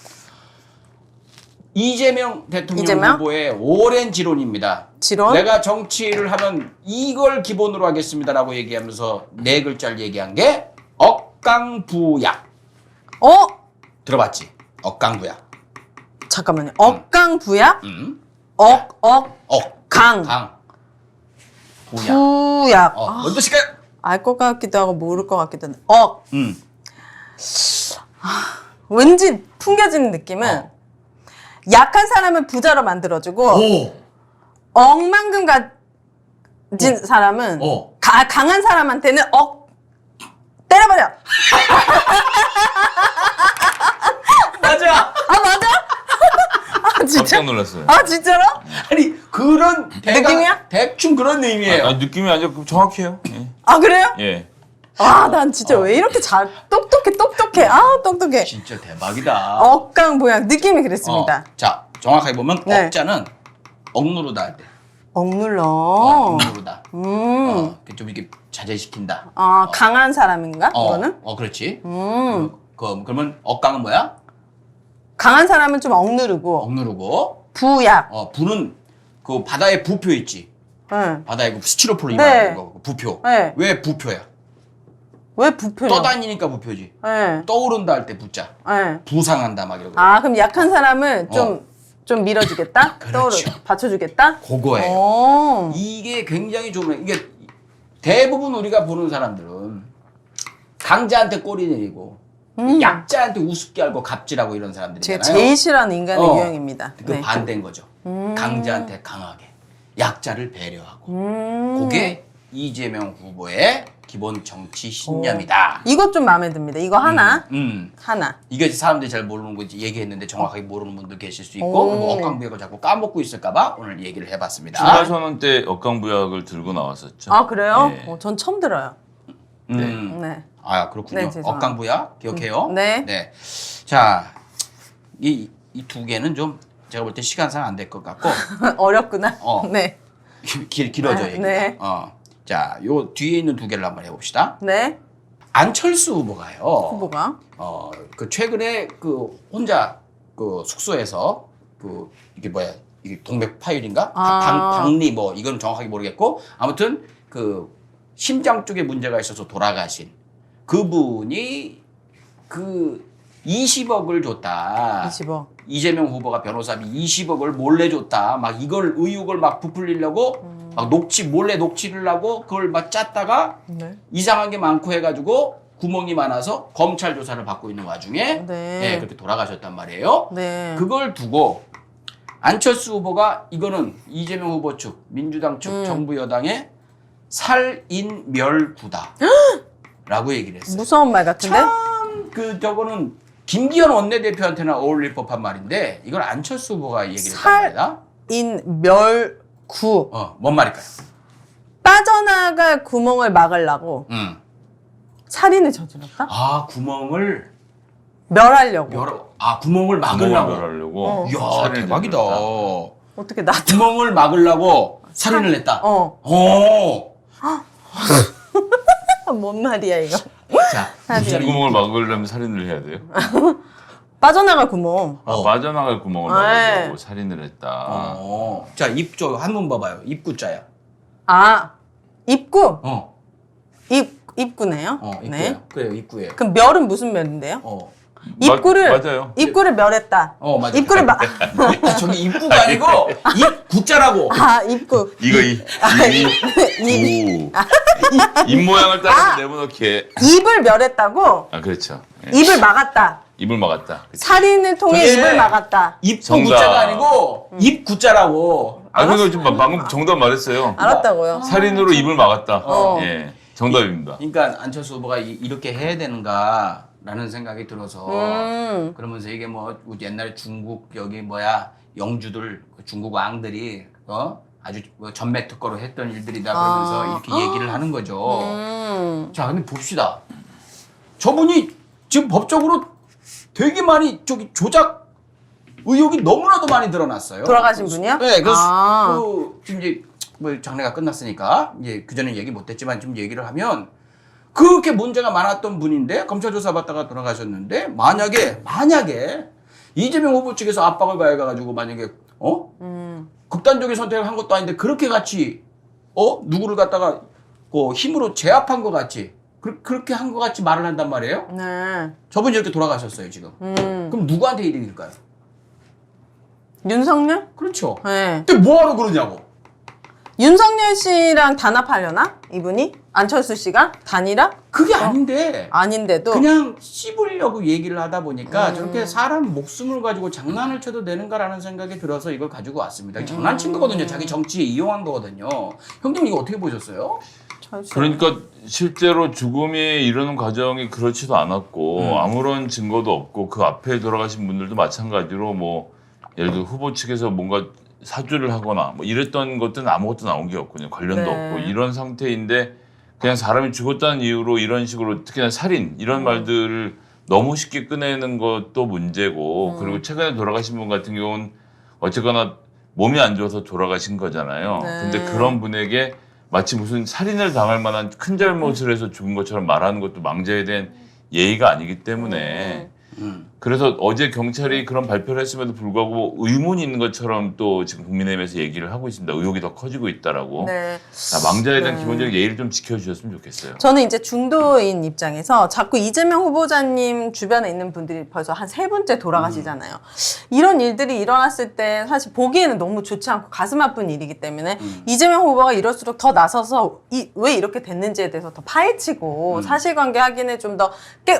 이재명 대통령 이재명? 후보의 오랜 지론입니다. 지론? 내가 정치를 하면 이걸 기본으로 하겠습니다라고 얘기하면서 네 글자를 얘기한 게 억강부약. 들어봤지? 억강부약. 잠깐만요. 억강부약? 억. 강. 강. 부약. 부약. 먼저 시까요? 알 것 같기도 하고 모를 것 같기도 한데. 왠지 풍겨지는 느낌은 약한 사람을 부자로 만들어주고 오. 억만큼 가진 사람은 강한 사람한테는 때려버려. 맞아. 아 맞아? 아 진짜? 깜짝 놀랐어요. 아 진짜로? 아니 그런 느낌이야? 대충 그런 의미예요. 아니, 느낌이 아니라 정확해요. 예. 아 그래요? 예. 아 난 진짜 왜 이렇게 똑똑해. 아 똑똑해. 진짜 대박이다. 억강부약 느낌이 그랬습니다. 자 정확하게 보면 네. 억자는 억누르다 할 때. 억눌러. 억누르다. 좀 이렇게 자제시킨다. 강한 사람인가? 이거는? 그렇지. 그러면 억강은 뭐야? 강한 사람은 좀 억누르고 억누르고. 부약. 부는 그 바다에 부표 있지. 네. 바다에 그 스티로폼 네. 이만한 거 부표. 네. 왜 부표야? 왜 부표냐? 떠다니니까 부표지. 네. 떠오른다 할 때 부자. 네. 부상한다 막 이러고. 그럼 약한 사람을 좀 밀어주겠다? 그렇죠. 받쳐주겠다? 그거예요. 이게 굉장히 좋은 이게 대부분 우리가 보는 사람들은 강자한테 꼬리 내리고 약자한테 우습게 알고 갑질하고 이런 제가 사람들이잖아요. 제일 싫어하는 인간의 유형입니다. 그 네. 반대인 거죠. 강자한테 강하게 약자를 배려하고 그게 이재명 후보의 기본 정치 신념이다. 이것 좀 마음에 듭니다. 이거 하나. 하나. 이게 사람들이 잘 모르는 거지 얘기했는데 정확하게 모르는 분들 계실 수 있고 그리고 억강부약을 자꾸 까먹고 있을까봐 오늘 얘기를 해봤습니다. 추가 선언 때 억강부약을 들고 나왔었죠. 아 그래요? 예. 전 처음 들어요. 네. 아 그렇군요. 네, 죄송합니다. 억강부약 기억해요? 네. 자, 이 두 개는 좀 제가 볼 때 시간상 안 될 것 같고 어렵구나. 네. 길어져 얘기가. 네. 자, 요 뒤에 있는 두 개를 한번 해봅시다. 네. 안철수 후보가요. 후보가. 그 최근에 그 혼자 그 숙소에서 그 이게 뭐야? 이게 동맥 파열인가? 박리 뭐 이건 정확하게 모르겠고 아무튼 그 심장 쪽에 문제가 있어서 돌아가신 그분이 그 20억을 줬다. 20억. 이재명 후보가 변호사비 20억을 몰래 줬다. 막 이걸 의혹을 막 부풀리려고 막 몰래 녹취를 하고 그걸 막 짰다가 네. 이상한 게 많고 해가지고 구멍이 많아서 검찰 조사를 받고 있는 와중에 네. 그렇게 돌아가셨단 말이에요. 네. 그걸 두고 안철수 후보가 이거는 이재명 후보 측, 민주당 측, 정부 여당의 살인멸구다 라고 얘기를 했어요. 무서운 말 같은데? 저거는 김기현 원내대표한테나 어울릴 법한 말인데 이걸 안철수 후보가 얘기를 했단 말이다. 살인멸구. 뭔 말일까요? 빠져나갈 구멍을 막으려고 살인을 저질렀다? 구멍을 멸하려고. 구멍을 막으려고. 하려고. 이야, 대박이다. 어떻게 나도 구멍을 막으려고 살인을 했다. 어. 오. 뭔 말이야 이거. 자, 무슨 구멍을 막으려면 살인을 해야 돼요? 빠져나갈 구멍. 빠져나갈 구멍을 막으려고 살인을 했다. 자, 입조 한번 봐봐요. 입구자야. 아, 입구. 어. 입구네요. 입구예요. 네. 그래요, 입구예요. 그럼 멸은 무슨 멸인데요? 맞아요. 입구를 멸했다. 맞아. 입구를 저기 입구가 아니고 입구자라고. 입구. 이거 입 모양을 따라서 네모나게. 입을 멸했다고. 아 그렇죠. 예. 입을 막았다. 입을 막았다. 그치. 살인을 통해 저게 입을 막았다. 입구자가 아니고 입구자라고. 아 그거 좀 방금 정답 말했어요. 알았다고요. 살인으로 입을 막았다. 예, 정답입니다. 그러니까 안철수 후보가 이렇게 해야 되는가라는 생각이 들어서 그러면서 이게 뭐 옛날에 중국 여기 영주들 중국 왕들이 아주 전매 특허로 했던 일들이다 그러면서 이렇게 얘기를 하는 거죠. 자, 근데 봅시다. 저분이 지금 법적으로 되게 많이 조작 의혹이 너무나도 많이 드러났어요. 돌아가신 분이요? 네, 그래서 지금 이제 뭐 장례가 끝났으니까 이제 그 전에 얘기 못했지만 좀 얘기를 하면 그렇게 문제가 많았던 분인데 검찰 조사 받다가 돌아가셨는데 만약에 이재명 후보 측에서 압박을 가해가지고 만약에 극단적인 선택을 한 것도 아닌데 그렇게 같이 누구를 갖다가 힘으로 제압한 것 같이 그렇게 한 것 같이 말을 한단 말이에요. 네. 저분이 이렇게 돌아가셨어요 지금. 그럼 누구한테 이득일까요? 윤석열? 그렇죠. 네. 근데 뭐하러 그러냐고. 윤석열 씨랑 단합하려나? 이분이? 안철수 씨가? 단일화? 그게 아닌데. 아닌데도. 그냥 씹으려고 얘기를 하다 보니까 저렇게 사람 목숨을 가지고 장난을 쳐도 되는가라는 생각이 들어서 이걸 가지고 왔습니다. 장난친 거거든요. 자기 정치에 이용한 거거든요. 형님 이거 어떻게 보셨어요? 그러니까 실제로 죽음이 이르는 과정이 그렇지도 않았고 아무런 증거도 없고 그 앞에 돌아가신 분들도 마찬가지로 뭐 예를 들어 후보 측에서 뭔가 사주를 하거나 뭐 이랬던 것들은 아무것도 나온 게 없거든요. 관련도 없고 이런 상태인데 그냥 사람이 죽었다는 이유로 이런 식으로 특히나 살인 이런 말들을 너무 쉽게 꺼내는 것도 문제고 그리고 최근에 돌아가신 분 같은 경우는 어쨌거나 몸이 안 좋아서 돌아가신 거잖아요. 근데 그런 분에게 마치 무슨 살인을 당할 만한 큰 잘못을 해서 죽은 것처럼 말하는 것도 망자에 대한 예의가 아니기 때문에 그래서 어제 경찰이 그런 발표를 했음에도 불구하고 의문이 있는 것처럼 또 지금 국민의힘에서 얘기를 하고 있습니다. 의혹이 더 커지고 있다라고. 네. 망자에 대한 기본적인 예의를 좀 지켜주셨으면 좋겠어요. 저는 이제 중도인 입장에서 자꾸 이재명 후보자님 주변에 있는 분들이 벌써 한 3분째 돌아가시잖아요. 이런 일들이 일어났을 때 사실 보기에는 너무 좋지 않고 가슴 아픈 일이기 때문에 이재명 후보가 이럴수록 더 나서서 왜 이렇게 됐는지에 대해서 더 파헤치고 사실관계 확인을 좀 더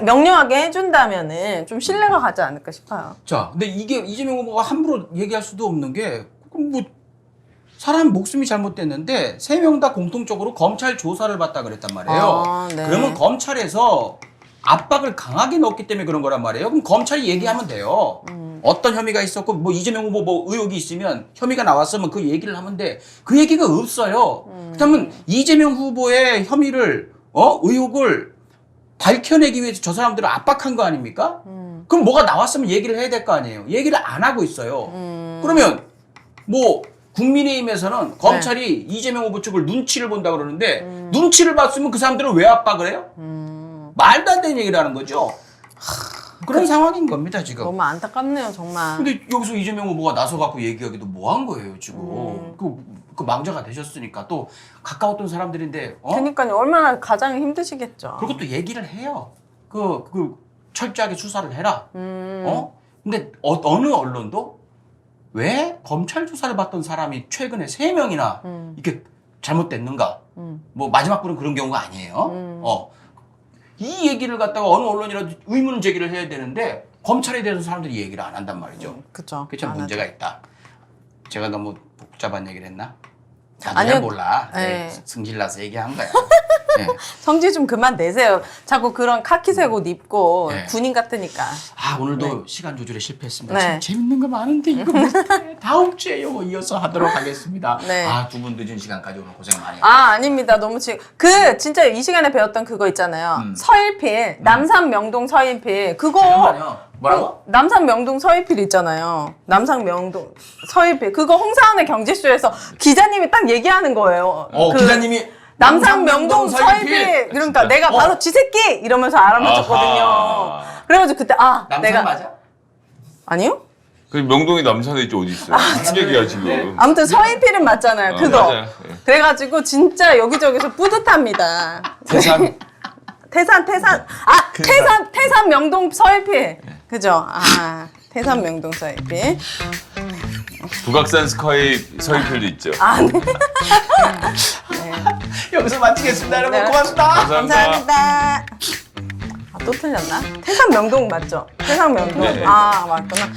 명료하게 해준다면은 좀 신뢰가 가지 않을까 싶어요. 자, 근데 이게 이재명 후보가 함부로 얘기할 수도 없는 게 뭐 사람 목숨이 잘못됐는데 3명 다 공통적으로 검찰 조사를 받다 그랬단 말이에요. 네. 그러면 검찰에서 압박을 강하게 넣었기 때문에 그런 거란 말이에요. 그럼 검찰이 얘기하면 돼요. 어떤 혐의가 있었고 뭐 이재명 후보 뭐 의혹이 있으면 혐의가 나왔으면 그 얘기를 하면 돼. 그 얘기가 없어요. 그렇다면 이재명 후보의 혐의를 의혹을 밝혀내기 위해서 저 사람들을 압박한 거 아닙니까? 그럼 뭐가 나왔으면 얘기를 해야 될 거 아니에요. 얘기를 안 하고 있어요. 그러면 뭐 국민의힘에서는 검찰이 이재명 후보 측을 눈치를 본다 그러는데 눈치를 봤으면 그 사람들은 왜 압박을 해요? 말도 안 되는 얘기를 하는 거죠. 그런 상황인 겁니다 지금. 너무 안타깝네요 정말. 근데 여기서 이재명 후보가 나서갖고 얘기하기도 뭐 한 거예요 지금. 그 망자가 되셨으니까 또 가까웠던 사람들인데 그러니까요. 얼마나 가장 힘드시겠죠. 그리고 또 얘기를 해요. 그 철저하게 수사를 해라. 근데 어느 언론도 왜 검찰 조사를 받던 사람이 최근에 3명이나 이렇게 잘못됐는가? 뭐 마지막 분은 그런 경우가 아니에요. 이 얘기를 갖다가 어느 언론이라도 의문 제기를 해야 되는데 검찰에 대해서 사람들이 얘기를 안 한단 말이죠. 그렇죠. 그게 참 문제가 있다. 제가 너무 복잡한 얘기를 했나? 나도 아니요. 잘 몰라. 네. 승질나서 얘기한 거야. 네. 성질 좀 그만 내세요. 자꾸 그런 카키색 옷 입고 네. 군인 같으니까. 아 오늘도 시간 조절에 실패했습니다. 네. 참 재밌는 거 많은데 이거 못해. 다음 주에 이거 이어서 하도록 하겠습니다. 네. 아 두 분 늦은 시간까지 오늘 고생 많이. 아, 아닙니다. 너무 진짜 이 시간에 배웠던 그거 있잖아요. 서일필, 남산 명동 서일필. 그거. 잠깐만요. 뭐라고? 남산 명동 서일필 있잖아요. 남산 명동 서일필. 그거 홍사원의 경제쇼에서 기자님이 딱 얘기하는 거예요. 그 기자님이 남산 명동 서일필. 그러니까 진짜? 내가 바로 쥐새끼 이러면서 알아맞혔거든요. 아하. 그래가지고 그때 남산 내가 맞아? 아니요? 그 명동이 남산에 있지 어디 있어요? 무슨 얘기야 지금? 아무튼 서일필은 맞잖아요. 그거. 맞아요. 예. 그래가지고 진짜 여기저기서 뿌듯합니다. 세상 태산 명동 서일필. 그죠? 아, 태산 명동 서일필. 북악산 스카이 서일필도 있죠. 아, 네. 여기서 마치겠습니다. 여러분 네. 고맙습니다. 감사합니다. 아, 또 틀렸나? 태산 명동 맞죠? 태산 명동. 네. 아, 맞구나.